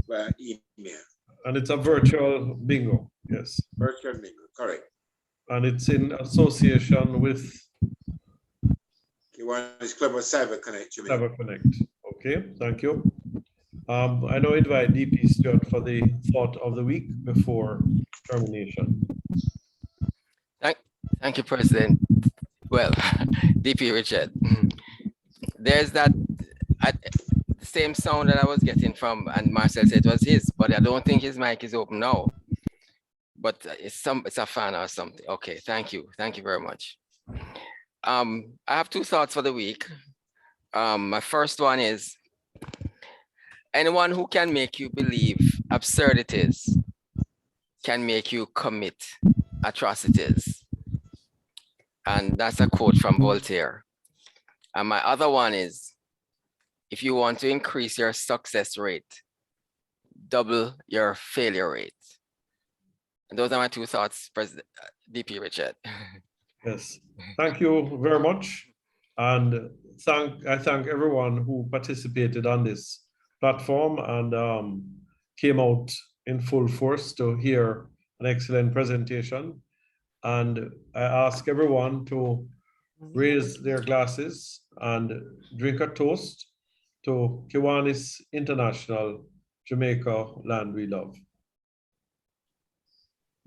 by email. And it's a virtual bingo, yes. Virtual bingo, correct. And it's in association with Kiwanis Club of Cyber Connect. Cyber Connect. Okay, thank you. I now invite DP Stewart for the thought of the week before termination. Thank you, President. Well, DP Richard, there's that same sound that I was getting from, and Marcel said it was his, but I don't think his mic is open now. But it's a fan or something. Okay, thank you very much. I have 2 thoughts for the week. My first one is, anyone who can make you believe absurdities can make you commit atrocities. And that's a quote from Voltaire. And my other one is, if you want to increase your success rate, double your failure rate. And those are my 2 thoughts, President DP Richard. Yes, thank you very much. And I thank everyone who participated on this platform and came out in full force to hear an excellent presentation. And I ask everyone to raise their glasses and drink a toast to Kiwanis International, Jamaica, land we love.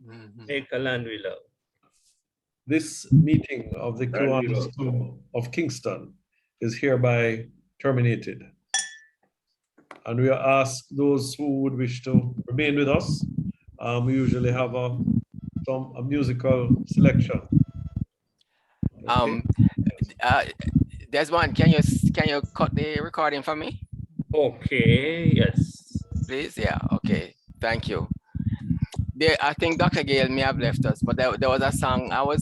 Jamaica, land we love. This meeting of the Kiwanis Club of Kingston is hereby terminated. And we ask those who would wish to remain with us. We usually have a musical selection. There's one. Can you cut the recording for me? Okay. Yes. Please. Yeah. Okay. Thank you. I think Dr. GAYLE may have left us, but there was a song I was